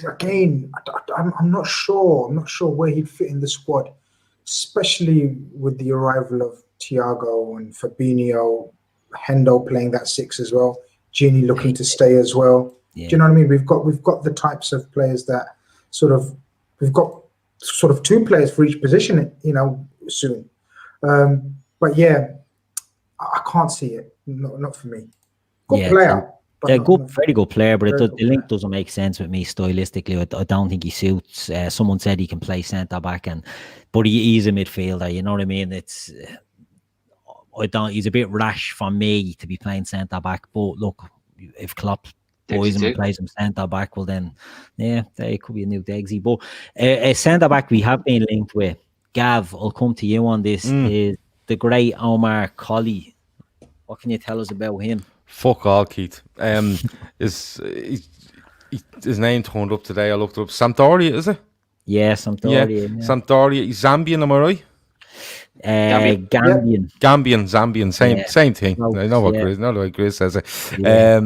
Again, I'm not sure. I'm not sure where he'd fit in the squad, especially with the arrival of Thiago and Fabinho, Hendo playing that 6 as well, Gini looking to stay as well. Yeah. Do you know what I mean? We've got the types of players that we've got 2 players for each position, soon. But yeah, I can't see it. Not for me. Good player. Very good player, but the link doesn't make sense with me stylistically. I don't think he suits. Someone said he can play centre back, but he's a midfielder. You know what I mean? He's a bit rash for me to be playing centre back. But look, if Klopp boys him and plays him centre back, well then, there could be a new Degsy. But a centre back we have been linked with, Gav. I'll come to you on this. Is the great Omar Colley. What can you tell us about him? Fuck all, Keith. His name turned up today. I looked up. Sampdoria, is it? Yeah, Sampdoria. Yeah. Sampdoria. He's Zambian, am I right? Gambian. Same thing. I know what Grizz says it. They're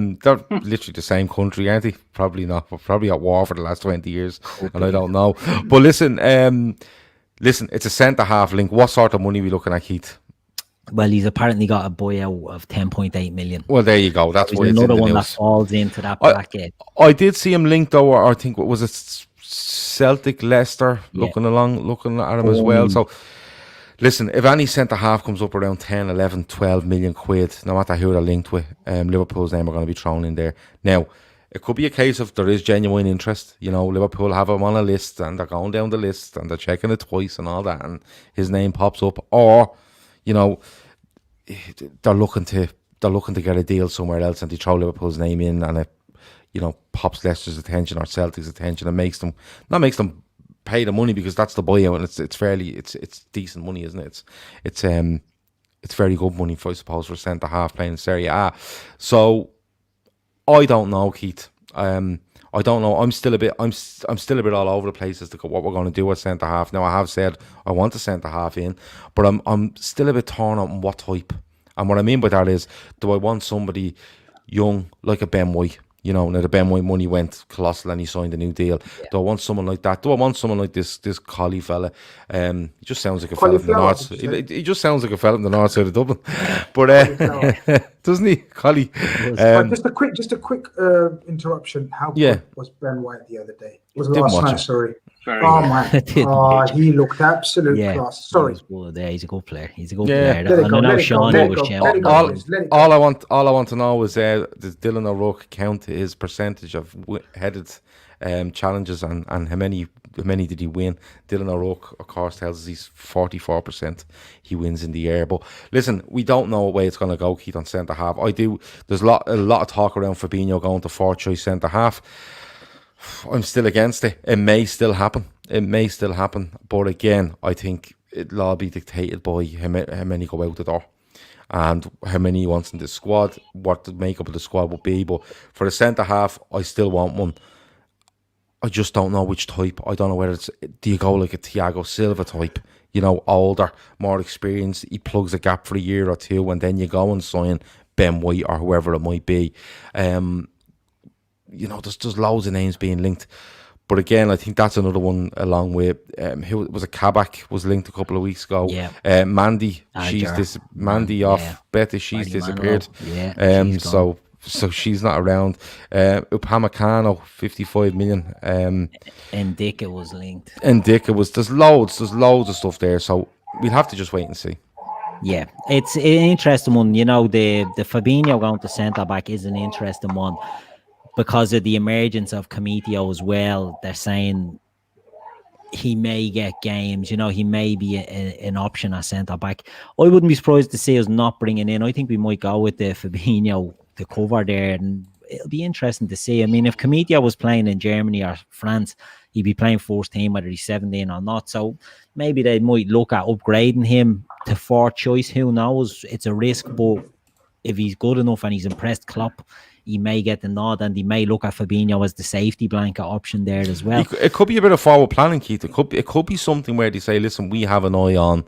literally the same country, aren't they? Probably not. But probably at war for the last 20 years, and I don't know. But listen, it's a centre half link. What sort of money are we looking at, Keith? Well, he's apparently got a buyout of 10.8 million. Well, there you go. That's why it's another in the one news. That falls into that bracket. I did see him linked, though. I think what was it, Celtic, Leicester, looking at him as well. So, listen, if any centre half comes up around 10, 11, 12 million quid, no matter who they're linked with, Liverpool's name are going to be thrown in there. Now, it could be a case of there is genuine interest. Liverpool have him on a list and they're going down the list and they're checking it twice and all that, and his name pops up, or they're looking to get a deal somewhere else and they throw Liverpool's name in and it pops Leicester's attention or Celtic's attention and makes them pay the money, because that's the buyout, and it's decent money, isn't it? It's very good money for, I suppose, for a centre half playing Serie A. So I don't know, Keith. I don't know. I'm still a bit all over the place as to what we're going to do at centre half. Now, I have said I want a centre half in, but I'm still a bit torn on what type. And what I mean by that is, do I want somebody young like a Ben White? Now the Ben White money went colossal and he signed a new deal. Yeah. Do I want someone like that? Do I want someone like this Colley fella? He just sounds like a fella from the north. He just sounds like a fella from the north side of Dublin. But doesn't he, Collie? Just a quick interruption. How good was Ben White the other day? It was last night, sorry. Oh man! He looked absolute class. Sorry. He's a good player. He's a good player. All I want to know is does Dylan O'Rourke count his percentage of headed challenges and how many did he win? Dylan O'Rourke, of course, tells us he's 44% he wins in the air. But listen, we don't know what way it's going to go, Keith, on centre half. I do. There's a lot of talk around Fabinho going to 4th choice centre half. I'm still against it. It may still happen. But again, I think it'll all be dictated by how many go out the door and how many he wants in the squad, what the makeup of the squad will be. But for the centre half, I still want one. I just don't know which type. I don't know whether do you go like a Thiago Silva type, older, more experienced, he plugs a gap for a year or two, and then you go and sign Ben White or whoever it might be. There's loads of names being linked. But again, I think that's another one along with who was a Kabak was linked a couple of weeks ago. Yeah. Mandy, Mandy off Betis, she's disappeared. So she's not around. Upamecano, 55 million. Ndicka was linked. There's loads of stuff there. So we'll have to just wait and see. Yeah, it's an interesting one. The Fabinho going to centre back is an interesting one. Because of the emergence of Cometio as well, they're saying he may get games. He may be an option at centre back. I wouldn't be surprised to see us not bringing in. I think we might go with the Fabinho to cover there, and it'll be interesting to see. I mean, if Cometio was playing in Germany or France, he'd be playing first team whether he's 17 or not. So maybe they might look at upgrading him to 4th choice. Who knows? It's a risk, but if he's good enough and he's impressed Klopp, he may get the nod, and he may look at Fabinho as the safety blanket option there as well. It could be a bit of forward planning, Keith. It could be something where they say, listen, we have an eye on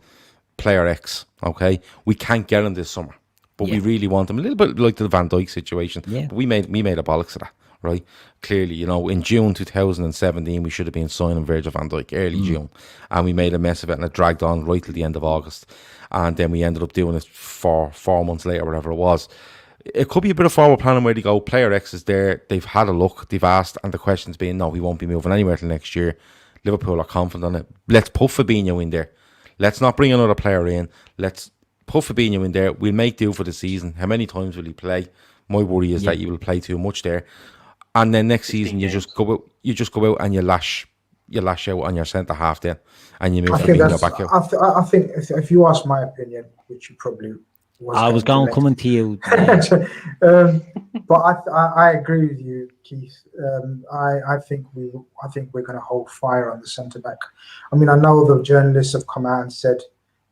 player X, okay? We can't get him this summer, but we really want him. A little bit like the Van Dijk situation. Yeah. But we made a bollocks of that, right? Clearly, in June 2017, we should have been signing Virgil van Dijk early June, and we made a mess of it, and it dragged on right till the end of August. And then we ended up doing it for 4 months later, whatever it was. It could be a bit of forward planning where they go, player X is there, they've had a look, they've asked, and the question's been, no, we won't be moving anywhere till next year. Liverpool are confident on it. Let's put Fabinho in there. Let's not bring another player in. Let's put Fabinho in there. We'll make do for the season. How many times will he play? My worry is that you will play too much there. And then next season you just go out and you lash out on your centre half then, and you move Fabinho back out. I think if you ask my opinion, which you probably was coming to you. But I agree with you, Keith. I think we're going to hold fire on the centre back. I mean, I know the journalists have come out and said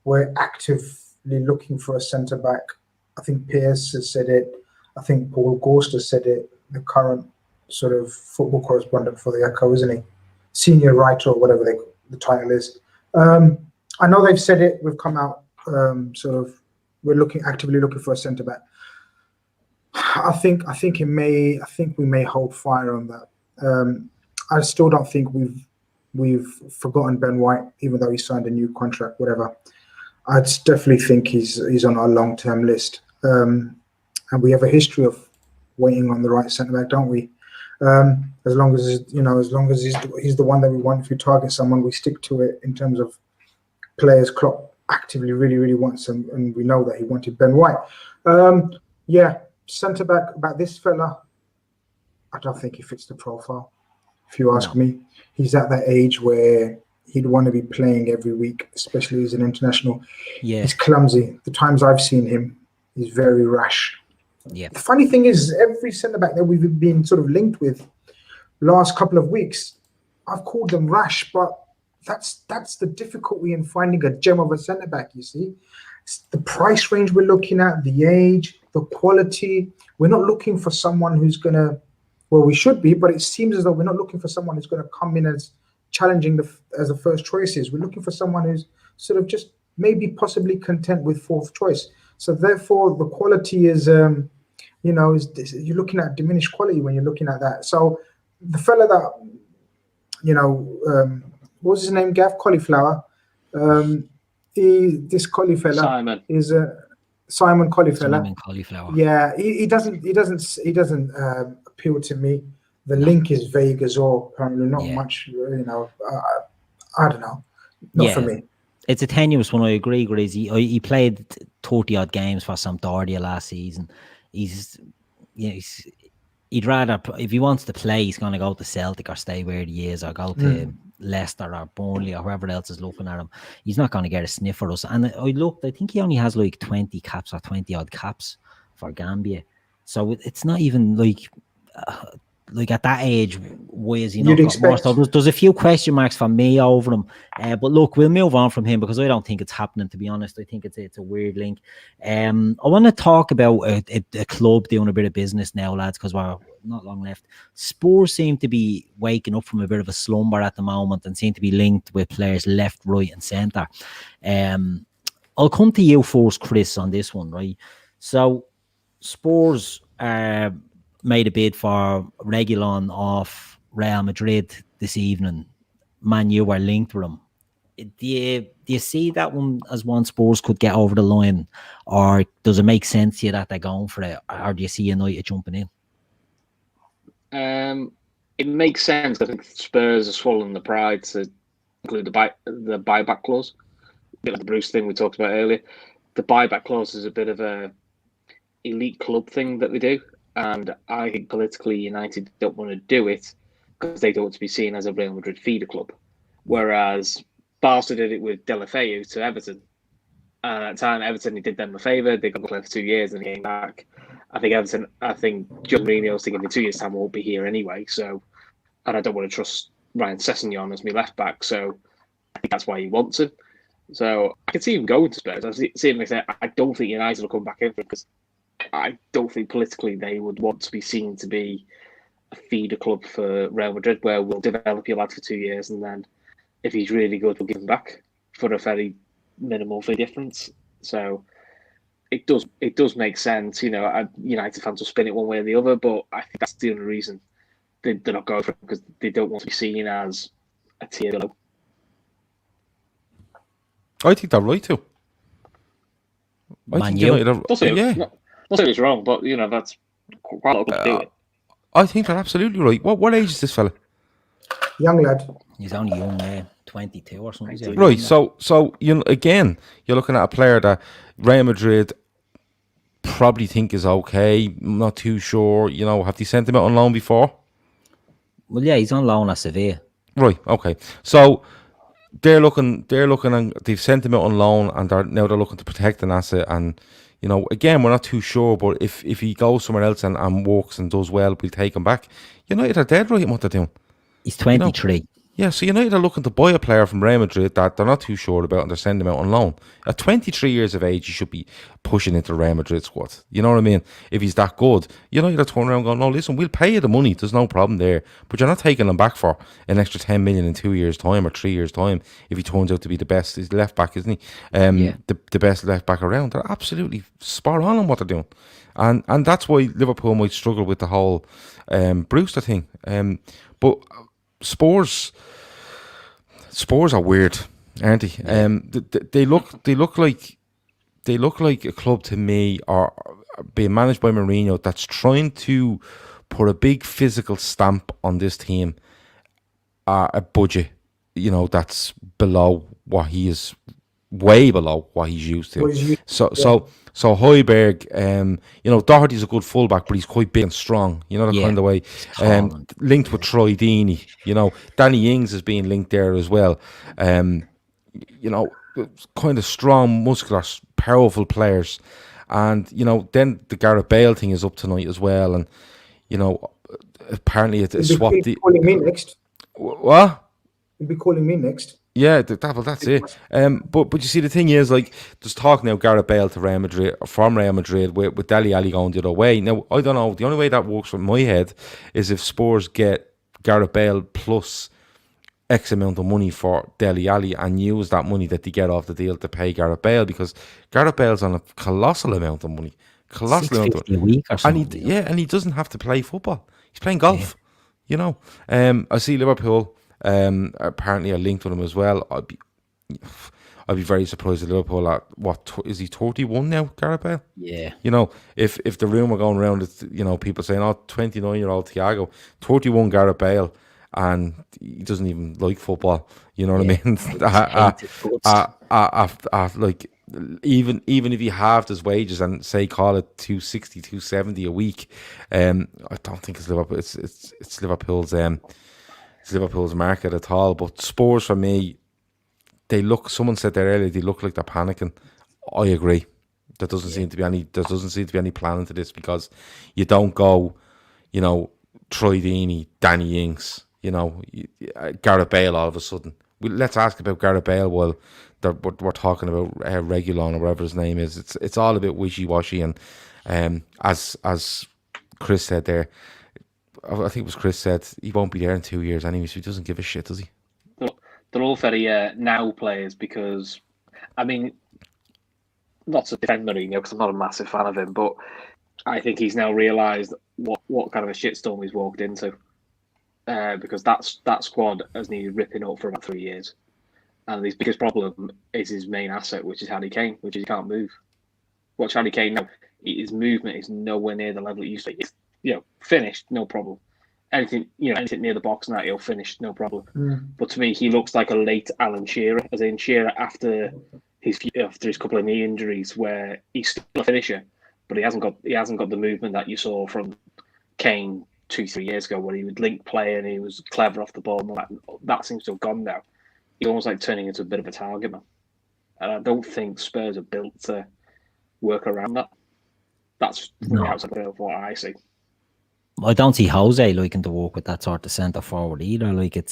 we're actively looking for a centre back. I think Pierce has said it. I think Paul Gorst has said it. The current sort of football correspondent for the Echo, isn't he? Senior writer or whatever the title is. I know they've said it. We've come out we're actively looking for a centre back. I think we may hold fire on that. I still don't think we've forgotten Ben White, even though he signed a new contract, whatever. I definitely think he's on our long-term list. And we have a history of waiting on the right centre back, don't we? As long as he's the one that we want. If we target someone, we stick to it. In terms of players, Klopp actively really, really wants him, and we know that he wanted Ben White. Centre back, about this fella, I don't think he fits the profile. If you ask me, he's at that age where he'd want to be playing every week, especially as an international. Yeah, he's clumsy. The times I've seen him, he's very rash. Yeah. The funny thing is, every centre back that we've been sort of linked with last couple of weeks, I've called them rash, but that's the difficulty in finding a gem of a centre back. You see, it's the price range we're looking at, the age, the quality. We're not looking for someone who's gonna. Well, we should be, but it seems as though we're not looking for someone who's going to come in as challenging as the first choice is. We're looking for someone who's sort of just maybe possibly content with fourth choice. So therefore, the quality is, you're looking at diminished quality when you're looking at that. So the fella that, what was his name? Gav Cauliflower. This cauliflower Simon is Simon Cauliflower. Simon Cauliflower. Yeah, he doesn't appeal to me. The link is vague as well. Apparently, not much. I don't know. Not for me. It's a tenuous one. I agree, Grizz. He played 30 odd games for Sampdoria last season. He'd rather, if he wants to play, he's going to go to Celtic or stay where he is, or go to Leicester or Burnley or whoever else is looking at him. He's not going to get a sniff for us. And I think he only has like 20 caps or 20 odd caps for Gambia. So it's not even like at that age, why is he not got more? So there's a few question marks for me over him. But look, we'll move on from him because I don't think it's happening, to be honest. I think it's a weird link. I want to talk about a club doing a bit of business now, lads, because we're not long left. Spurs seem to be waking up from a bit of a slumber at the moment and seem to be linked with players left, right and centre. I'll come to you first, Chris, on this one, right? So Spurs made a bid for Reguilon off Real Madrid this evening. Man, you were linked with him. Do you see that one as one Spurs could get over the line, or does it make sense to you that they're going for it, or do you see United jumping in? It makes sense. I think Spurs are swallowing the pride to include the buyback clause. A bit like the Brewster thing we talked about earlier. The buyback clause is a bit of a elite club thing that they do. And I think politically United don't want to do it because they don't want to be seen as a Real Madrid feeder club. Whereas Barca did it with Deulofeu to Everton. And at the time, Everton, he did them a favour. They got the player for 2 years and came back. I think Jurgen Mourinho's thinking in 2 years' time I won't be here anyway. So, and I don't want to trust Ryan Sessegnon as my left back. So I think that's why he wants him. So I can see him going to Spurs. I see him say, I don't think United will come back in for it because I don't think politically they would want to be seen to be a feeder club for Real Madrid, where we'll develop your lad for 2 years and then if he's really good, we'll give him back for a very minimal fee difference. So it does make sense. United fans will spin it one way or the other, but I think that's the only reason they're not going for it, because they don't want to be seen as a tier below. I think they're right too. Not saying it's wrong, but that's quite a lot of do it. I think they're absolutely right. What age is this fella? Young lad. He's only young, 22 or something. Right. So again, you're looking at a player that Real Madrid probably think is okay. I'm not too sure. Have they sent him out on loan before? Well, yeah, he's on loan at Sevilla. Right. Okay. So they're looking, and they've sent him out on loan, and they're looking to protect an asset. And again, we're not too sure, but if he goes somewhere else and works and does well, we'll take him back. United are dead right in what they're doing. He's 23. Yeah, so United are looking to buy a player from Real Madrid that they're not too sure about, and they're sending him out on loan. At 23 years of age, he should be pushing into Real Madrid squad. You know what I mean? If he's that good, United are turning around going, no, listen, we'll pay you the money. There's no problem there. But you're not taking him back for an extra 10 million in 2 years' time or 3 years' time if he turns out to be the best. He's the left back, isn't he? The best left back around. They're absolutely spot on what they're doing. And that's why Liverpool might struggle with the whole Brewster thing. But Spurs are weird, aren't they? They look like a club to me, or being managed by Mourinho, that's trying to put a big physical stamp on this team, a budget, that's below what he is, way below what he's used to. So Højbjerg, Doherty's a good fullback, but he's quite big and strong, that kind of way. Linked with Troy Deeney, Danny Ings is being linked there as well. Kind of strong, muscular, powerful players. And, then the Gareth Bale thing is up tonight as well. And, apparently it's swapped. He'll be calling me next. What? He'll be calling me next. Yeah, that's it. But you see, the thing is, like, there's talk now Gareth Bale to Real Madrid, from Real Madrid, with Dele Alli going the other way. Now, I don't know. The only way that works from my head is if Spurs get Gareth Bale plus X amount of money for Dele Alli and use that money that they get off the deal to pay Gareth Bale, because Gareth Bale's on a colossal amount of money. $650 a week or something. And he doesn't have to play football. He's playing golf. I see Liverpool apparently are linked with him as well. I'd be very surprised at Liverpool at is he 31 now, Gareth Bale? Yeah. You know, if the rumour going around, it's, you know, people saying, 29-year-old Thiago, 31 Gareth Bale, and he doesn't even like football. You know what I mean? Like, even if he halved his wages and say call it 260, 270 a week, I don't think it's Liverpool. It's Liverpool's market at all. But Spurs, for me, they look. Someone said there earlier, they look like they're panicking. I agree. There doesn't seem to be any. There doesn't seem to be any plan into this, because you don't go, you know, Troy Deeney, Danny Ings, you know, Gareth Bale all of a sudden. Let's ask about Gareth Bale while we're talking about Reguilon or whatever his name is. It's all a bit wishy-washy, and as Chris said there, I think it was Chris said, he won't be there in 2 years anyway, so he doesn't give a shit, does he? They're all very now players, because, I mean, not to defend Mourinho, because I'm not a massive fan of him, but I think he's now realised what kind of a shitstorm he's walked into. Because that squad has needed ripping up for about 3 years. And his biggest problem is his main asset, which is Harry Kane, which is he can't move. Watch Harry Kane now. His movement is nowhere near the level it used to be. It's, you know, finished, no problem. Anything near the box now, he'll finish, no problem. But to me, he looks like a late Alan Shearer, as in Shearer after his couple of knee injuries, where he's still a finisher, but he hasn't got the movement that you saw from Kane 2-3 years ago, where he would link play and he was clever off the ball. And that seems to have gone now. He's almost like turning into a bit of a target man, and I don't think Spurs are built to work around that. That's from the outside of what I see. I don't see Jose liking to work with that sort of centre forward either. Like it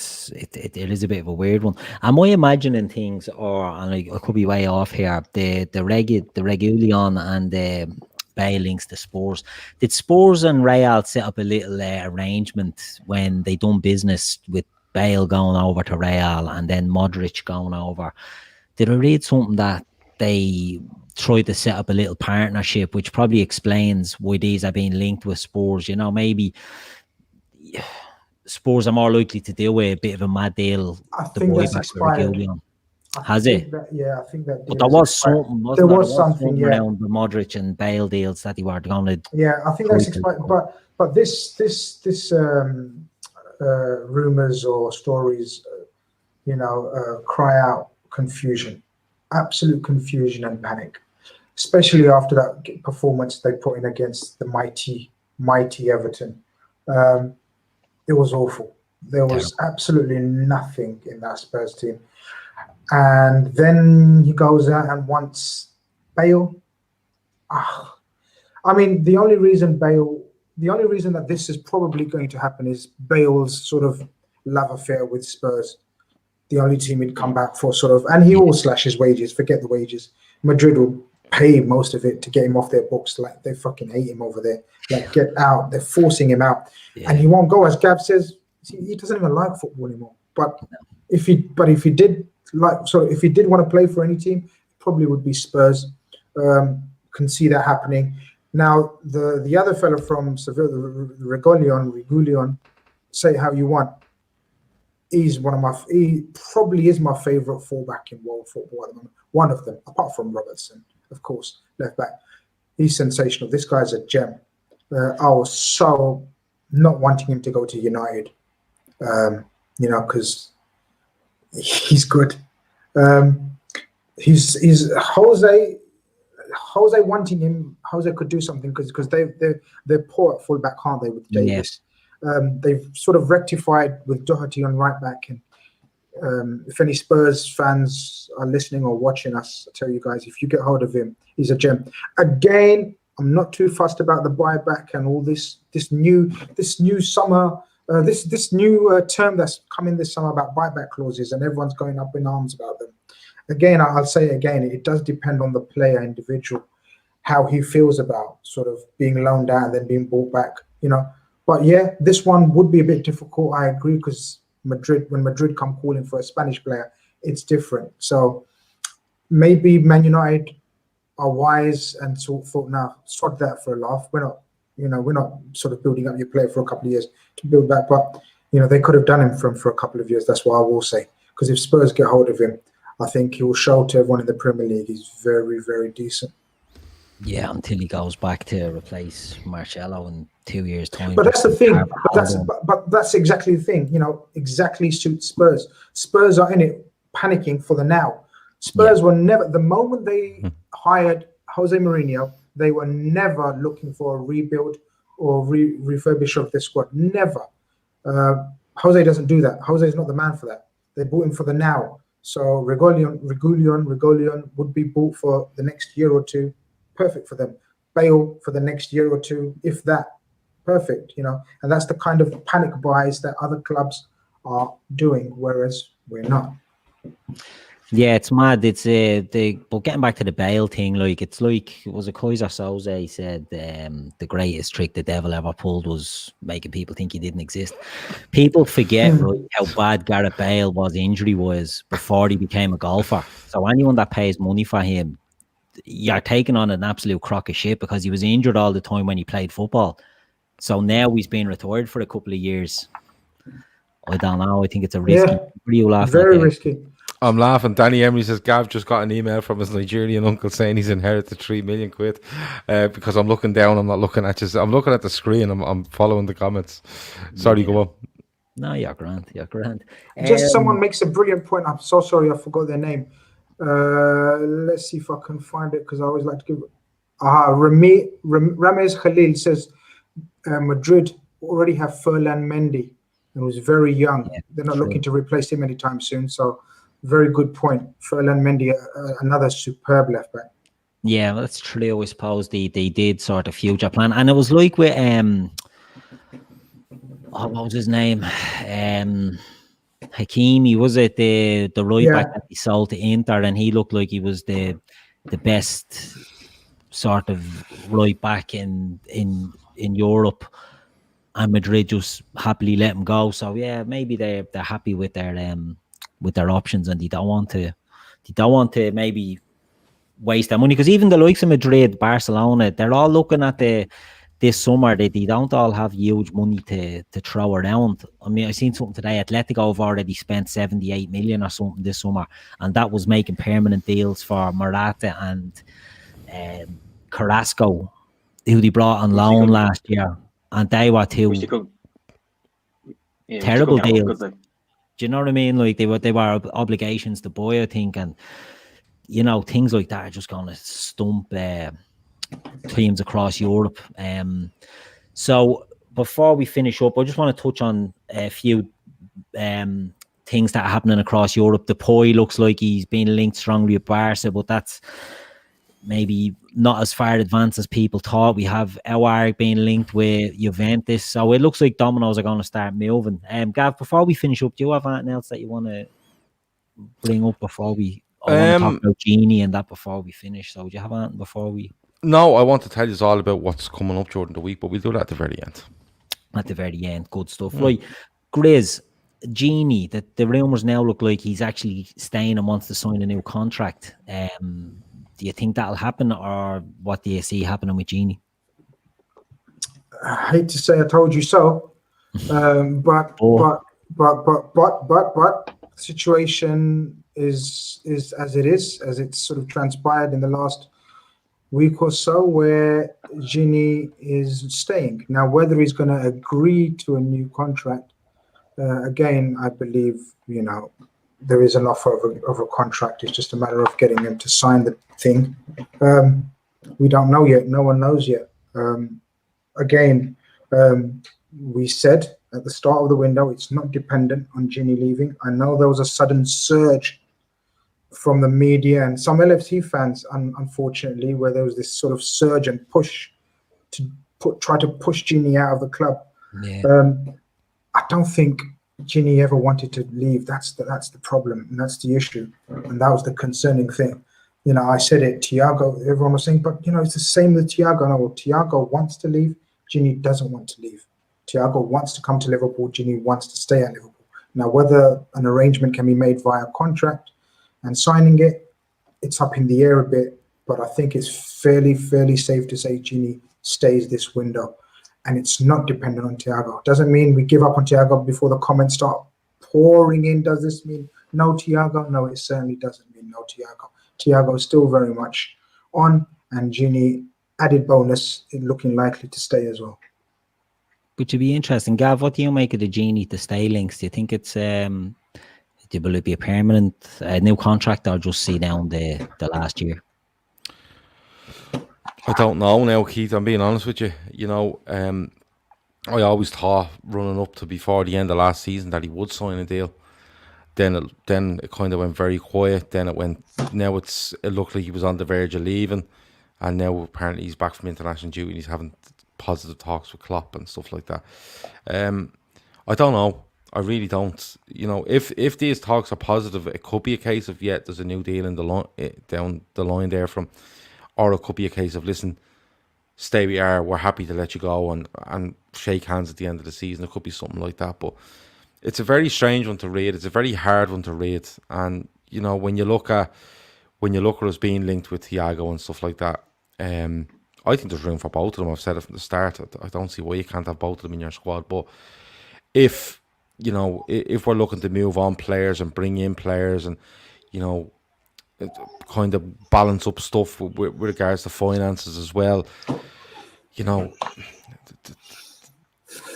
is a bit of a weird one. Am I imagining things, and I could be way off here? The Reguilon and the Bale links to Spurs. Did Spurs and Real set up a little arrangement when they done business with Bale going over to Real and then Modric going over? Did I read something that they tried to set up a little partnership, which probably explains why these are being linked with Spurs? You know, maybe Spurs are more likely to deal with a bit of a mad deal. I think that's expired. Has it? I think that. But there was something. There was something around the Modric and Bale deals that they were going to. Yeah, I think that's expired. But this rumors or stories, cry out confusion, absolute confusion and panic, especially after that performance they put in against the mighty Everton. It was awful. There was absolutely nothing in that Spurs team. And then he goes out and wants Bale. I mean, the only reason that this is probably going to happen is Bale's sort of love affair with Spurs. The only team he'd come back for, sort of, and he will slash his wages. Forget the wages. Madrid will pay most of it to get him off their books. Like, they fucking hate him over there. Like, get out. They're forcing him out, and he won't go. As Gav says, he doesn't even like football anymore. But if he did want to play for any team, it probably would be Spurs. Can see that happening. Now, the other fellow from Seville, Reguilon, say how you want. He probably is my favourite fullback in world football at the moment. One of them, apart from Robertson, of course, left back. He's sensational. This guy's a gem. I was so not wanting him to go to United, because he's good. He's Jose wanting him. Jose could do something because they're poor at fullback, aren't they? With Davis, yes. They've sort of rectified with Doherty on right back. And if any Spurs fans are listening or watching us, I tell you guys, if you get hold of him, he's a gem. Again, I'm not too fussed about the buyback and all this new summer. This new term that's coming this summer about buyback clauses, and everyone's going up in arms about them. Again, I'll say again, it does depend on the player individual, how he feels about sort of being loaned out and then being bought back, But yeah, this one would be a bit difficult. I agree, because when Madrid come calling for a Spanish player, it's different. So maybe Man United are wise and thought, now sod that for a laugh. We're not sort of building up your player for a couple of years to build back, but they could have done him for a couple of years. That's what I will say. Because if Spurs get hold of him, I think he will show to everyone in the Premier League he's very, very decent. Yeah, until he goes back to replace Marcelo in 2 years' time. But that's the thing. But that's exactly the thing. Exactly suits Spurs. Spurs are in it panicking for the now. Spurs were never, the moment they hired Jose Mourinho, they were never looking for a rebuild or refurbish of this squad. Never. Jose doesn't do that. Jose is not the man for that. They bought him for the now. So Reguilon would be bought for the next year or two. Perfect for them. Bale for the next year or two, if that. Perfect, and that's the kind of panic buys that other clubs are doing, whereas we're not. Yeah, it's mad. It's but getting back to the Bale thing, it was a Kaiser Soze said the greatest trick the devil ever pulled was making people think he didn't exist. People forget how bad Gareth Bale was injury-wise before he became a golfer. So anyone that pays money for him, you're taking on an absolute crock of shit because he was injured all the time when he played football. So now he's been retired for a couple of years. I don't know. I think it's a risky. Very risky. I'm laughing. Danny Emery says Gav just got an email from his Nigerian uncle saying he's inherited 3 million quid. Because I'm looking down, I'm not looking at you. I'm looking at the screen. I'm following the comments. Sorry, go on. No, you're grand. Just someone makes a brilliant point. I'm so sorry, I forgot their name. Let's see if I can find it because I always like to give. Ramesh Khalil says Madrid already have Ferland Mendy and was very young. They're not looking to replace him anytime soon. So, very good point. Ferland Mendy, another superb left back. Yeah, that's true. I suppose they did sort of future plan, and it was like with what was his name? Hakimi, was it the right back that he sold to Inter, and he looked like he was the best sort of right back in Europe, and Madrid just happily let him go. So yeah, maybe they're happy with their options, and they don't want to maybe waste their money, because even the likes of Madrid, Barcelona, they're all looking at this summer, they don't all have huge money to throw around. I mean, I seen something today. Atletico have already spent 78 million or something this summer, and that was making permanent deals for Morata and Carrasco, who they brought on loan last year, and they were two terrible deals. Do you know what I mean? Like they were obligations to buy, I think, and things like that are just going to stump teams across Europe. So before we finish up, I just want to touch on a few things that are happening across Europe. The Depay looks like he's been linked strongly with Barca, but that's maybe not as far advanced as people thought. We have Aouar being linked with Juventus, so it looks like dominoes are going to start moving. Gav, before we finish up, do you have anything else that you want to bring up before we? I want to talk about Genie and that before we finish. So do you have anything before we? No, I want to tell you all about what's coming up during the week, but we'll do that at the very end. At the very end, good stuff. Right, Grizz, Genie, the rumours now look like he's actually staying and wants to sign a new contract. Do you think that'll happen, or what do you see happening with Genie? I hate to say I told you so, but situation is as it is, as it's sort of transpired in the last week or so, where Genie is staying. Now, whether he's going to agree to a new contract, again, I believe, there is an offer of a contract. It's just a matter of getting him to sign the thing. We don't know yet. No one knows yet. We said at the start of the window, it's not dependent on Genie leaving. I know there was a sudden surge from the media and some LFC fans, unfortunately, where there was this sort of surge and push to try to push Genie out of the club. Yeah. I don't think Genie ever wanted to leave. That's the problem, and that's the issue, and that was the concerning thing. I said it. Thiago, everyone was saying, but it's the same with Thiago. No, Thiago wants to leave. Genie doesn't want to leave. Thiago wants to come to Liverpool. Genie wants to stay at Liverpool. Now, whether an arrangement can be made via contract and signing it, it's up in the air a bit. But I think it's fairly safe to say Genie stays this window. And it's not dependent on Thiago. Doesn't mean we give up on Thiago before the comments start pouring in. Does this mean no Thiago? No, it certainly doesn't mean no Thiago. Thiago is still very much on, and Gini, added bonus, looking likely to stay as well. Which would be interesting. Gav, what do you make of the Genie to stay links? Do you think it's will it be a permanent new contract, or just see down the last year? I don't know now, Keith. I'm being honest with you. You know, I always thought running up to before the end of last season that he would sign a deal. Then it kind of went very quiet. Then it went. Now it looked like he was on the verge of leaving, and now apparently he's back from international duty and he's having positive talks with Klopp and stuff like that. I don't know. I really don't. You know, if these talks are positive, it could be a case of there's a new deal in the line down the line there from, or it could be a case of listen, stay we are. We're happy to let you go and shake hands at the end of the season. It could be something like that, but it's a very strange one to read. It's a very hard one to read, and you know when you look at us being linked with Thiago and stuff like that, I think there's room for both of them. I've said it from the start. I don't see why you can't have both of them in your squad. But if we're looking to move on players and bring in players and kind of balance up stuff with regards to finances as well, you know.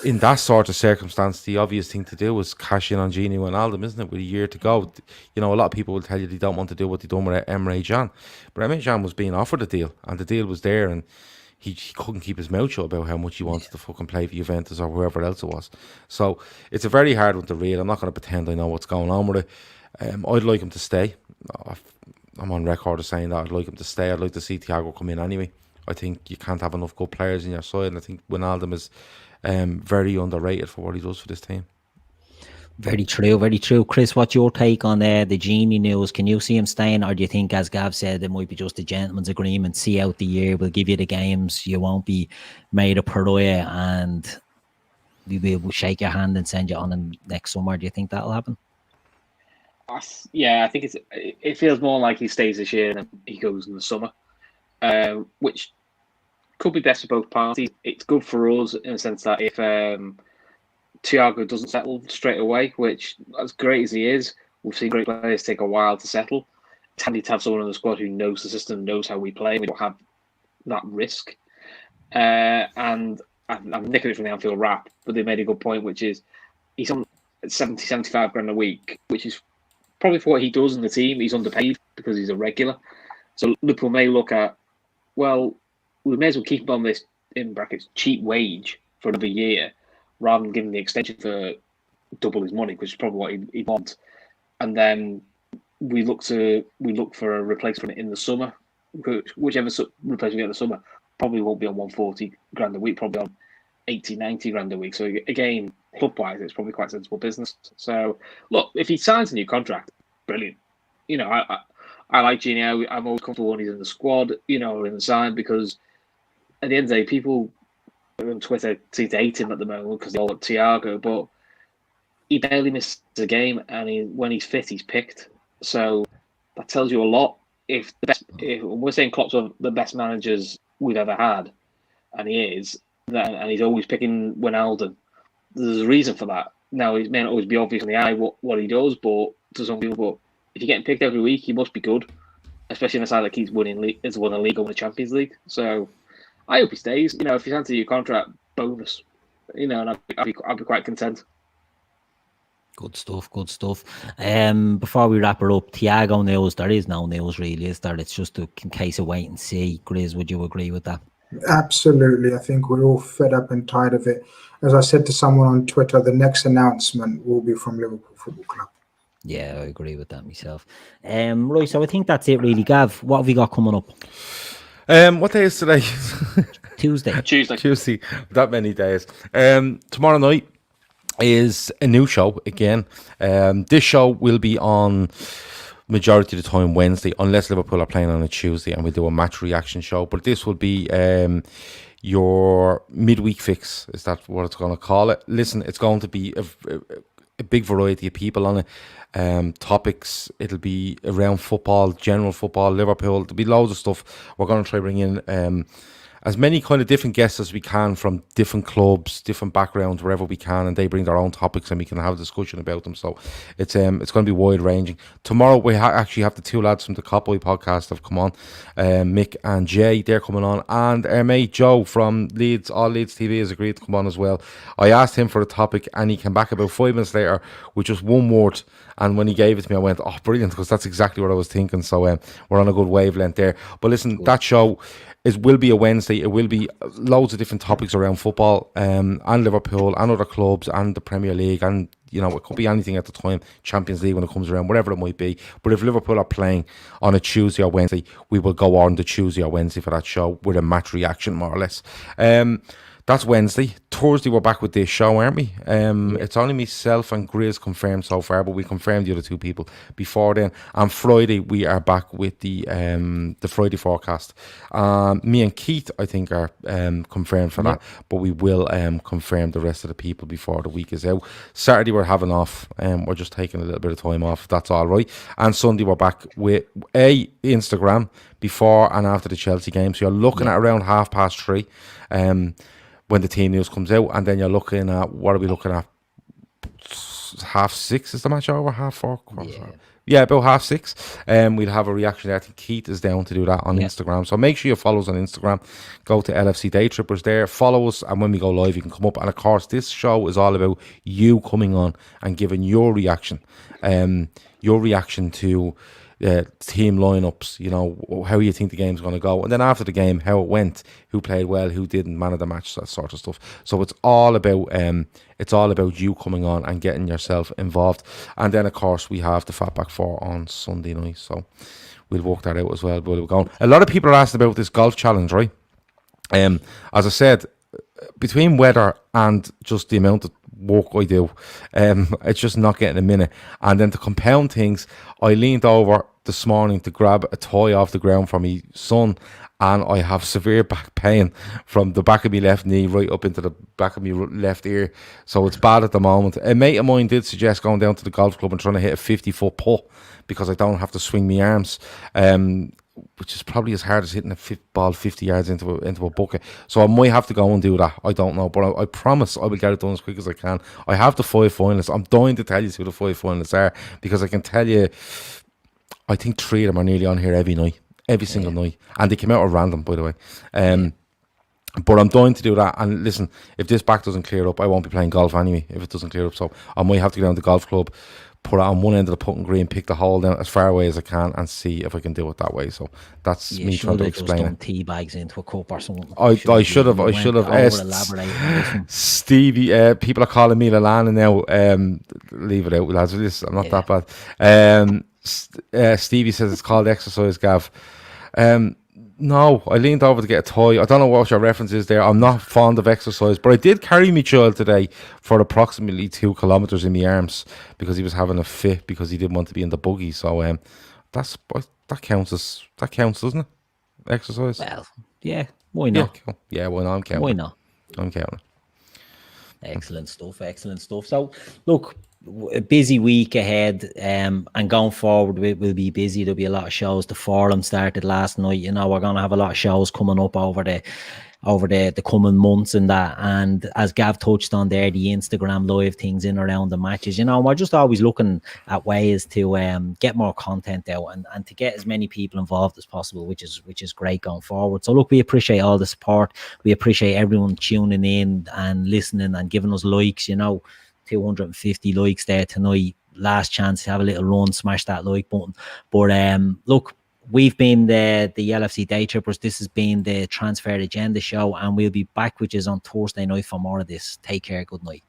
In that sort of circumstance, the obvious thing to do is cash in on Gini Wijnaldum, isn't it? With a year to go, you know, a lot of people will tell you they don't want to do what they done with Emre Can, but Emre Can was being offered a deal, and the deal was there, and he couldn't keep his mouth shut about how much he wanted to fucking play for Juventus or whoever else it was. So it's a very hard one to read. I'm not going to pretend I know what's going on with it. I'd like him to stay. I'm on record as saying that I'd like him to stay. I'd like to see Thiago come in anyway. I think you can't have enough good players in your side, and I think Wijnaldum is very underrated for what he does for this team. Very true, very true. Chris, what's your take on the Genie news? Can you see him staying, or do you think, as Gav said, it might be just a gentleman's agreement, see out the year, we'll give you the games, you won't be made a pariah, and we'll shake your hand and send you on next summer? Do you think that'll happen? Yeah, I think it feels more like he stays this year than he goes in the summer, which could be best for both parties. It's good for us in the sense that if Thiago doesn't settle straight away, which as great as he is, we've seen great players take a while to settle. It's handy to have someone in the squad who knows the system, knows how we play. We don't have that risk. And I'm nicking it from the Anfield rap, but they made a good point, which is he's on 70, 75 grand a week, which is probably for what he does in the team. He's underpaid because he's a regular. So Liverpool may look at, well, we may as well keep him on this, in brackets, cheap wage for another year, rather than giving the extension for double his money, which is probably what he'd want. And then we look for a replacement in the summer. Whichever replacement we get in the summer probably won't be on 140 grand a week, probably on 80, 90 grand a week. So again, club-wise, it's probably quite sensible business. So look, if he signs a new contract, brilliant. You know, I like Gini. I'm always comfortable when he's in the squad, you know, or in the side, because at the end of the day, people on Twitter seem to hate him at the moment because they all like Thiago, but he barely misses a game, and when he's fit, he's picked. So that tells you a lot. If we're saying Klopp's one of the best managers we've ever had, and he is, and he's always picking Wijnaldum, there's a reason for that. Now, it may not always be obvious in the eye what he does, but to some people, but if you're getting picked every week, he must be good, especially in a side that keeps winning, has won a league or won a Champions League. So I hope he stays. You know, if he's answered your contract, bonus. You know, and I'd be quite content. Good stuff, good stuff. Before we wrap it up, Thiago news, there is no news really, is there? It's just in case of wait and see. Grizz, would you agree with that? Absolutely. I think we're all fed up and tired of it. As I said to someone on Twitter, the next announcement will be from Liverpool Football Club. Yeah, I agree with that myself. Right, so I think that's it really. Gav, what have we got coming up? What day is today? Tuesday. That many days. Tomorrow night is a new show again. This show will be on majority of the time Wednesday, unless Liverpool are playing on a Tuesday and we do a match reaction show. But this will be your midweek fix. Is that what it's going to call it? Listen, it's going to be a big variety of people on it. Topics, it'll be around football, general football, Liverpool. There'll be loads of stuff. We're going to try bring in as many kind of different guests as we can from different clubs, different backgrounds, wherever we can, and they bring their own topics and we can have a discussion about them. So it's going to be wide ranging. Tomorrow we actually have the two lads from the Copboy podcast have come on, Mick and Jay. They're coming on, and our mate Joe from Leeds, All Leeds TV, has agreed to come on as well. I asked him for a topic, and he came back about 5 minutes later with just one word. And when he gave it to me, I went, "Oh, brilliant!" Because that's exactly what I was thinking. So we're on a good wavelength there. But listen, that show will be a Wednesday. It will be loads of different topics around football, and Liverpool, and other clubs, and the Premier League, and it could be anything at the time. Champions League when it comes around, whatever it might be. But if Liverpool are playing on a Tuesday or Wednesday, we will go on the Tuesday or Wednesday for that show with a match reaction, more or less. That's Wednesday. Thursday, we're back with this show, aren't we? It's only myself and Grizz confirmed so far, but we confirmed the other two people before then. On Friday, we are back with the Friday forecast. Me and Keith, I think, are confirmed for that, but we will confirm the rest of the people before the week is out. Saturday, we're having off. We're just taking a little bit of time off, if that's all right. And Sunday, we're back with Instagram before and after the Chelsea game. So you're looking at around 3:30. When the team news comes out, and then you're looking at, what are we looking at? 6:30 is the match over? 4:30? Yeah, about 6:30. We'll have a reaction there. I think Keith is down to do that on Instagram. So make sure you follow us on Instagram. Go to LFC Daytrippers there. Follow us, and when we go live, you can come up. And of course, this show is all about you coming on and giving your reaction. Your reaction to team lineups, how you think the game's going to go, and then after the game, how it went, who played well, who didn't, man of the match, that sort of stuff. So it's all about you coming on and getting yourself involved. And then of course we have the Fatback 4 on Sunday night, so we'll work that out as well. But we're going. A lot of people are asking about this golf challenge, right? As I said, between weather and just the amount of work I do, it's just not getting a minute. And then to compound things, I leaned over this morning to grab a toy off the ground for my son, and I have severe back pain from the back of my left knee right up into the back of my left ear, so it's bad at the moment. A mate of mine did suggest going down to the golf club and trying to hit a 50-foot putt, because I don't have to swing my arms, which is probably as hard as hitting a ball 50 yards into a bucket. So I might have to go and do that. I don't know, but I promise I will get it done as quick as I can. I have the 5 finalists. I'm dying to tell you who the 5 finalists are, because I can tell you, I think 3 of them are nearly on here every single night, and they came out at random, by the way. But I'm dying to do that. And listen, if this back doesn't clear up, I won't be playing golf anyway if it doesn't clear up. So I might have to go down to the golf club, put it on one end of the putting green, pick the hole down as far away as I can, and see if I can do it that way. So that's me trying to explain it. Tea bags into a cup or something. I should have. Stevie, people are calling me Lalana now. Leave it out, lads. I'm not that bad. Stevie says it's called exercise, Gav. No, I leaned over to get a toy. I don't know what your reference is there. I'm not fond of exercise, but I did carry my child today for approximately 2 kilometres in my arms, because he was having a fit because he didn't want to be in the buggy. So that counts, doesn't it? Exercise. Well, yeah. Why not? Yeah, why not? I'm counting. Why not? I'm counting. Excellent stuff. So look, a busy week ahead, and going forward we'll be busy. There'll be a lot of shows. The forum started last night. We're going to have a lot of shows coming up over the coming months and that. And as Gav touched on there, the Instagram live things in around the matches, we're just always looking at ways to get more content out and to get as many people involved as possible, which is great going forward. So look, we appreciate all the support. We appreciate everyone tuning in and listening and giving us likes. 250 likes there tonight. Last chance to have a little run, smash that like button. But look, we've been the LFC Daytrippers. This has been the Transfer Agenda show, and we'll be back with you on Thursday night for more of this. Take care. Good night.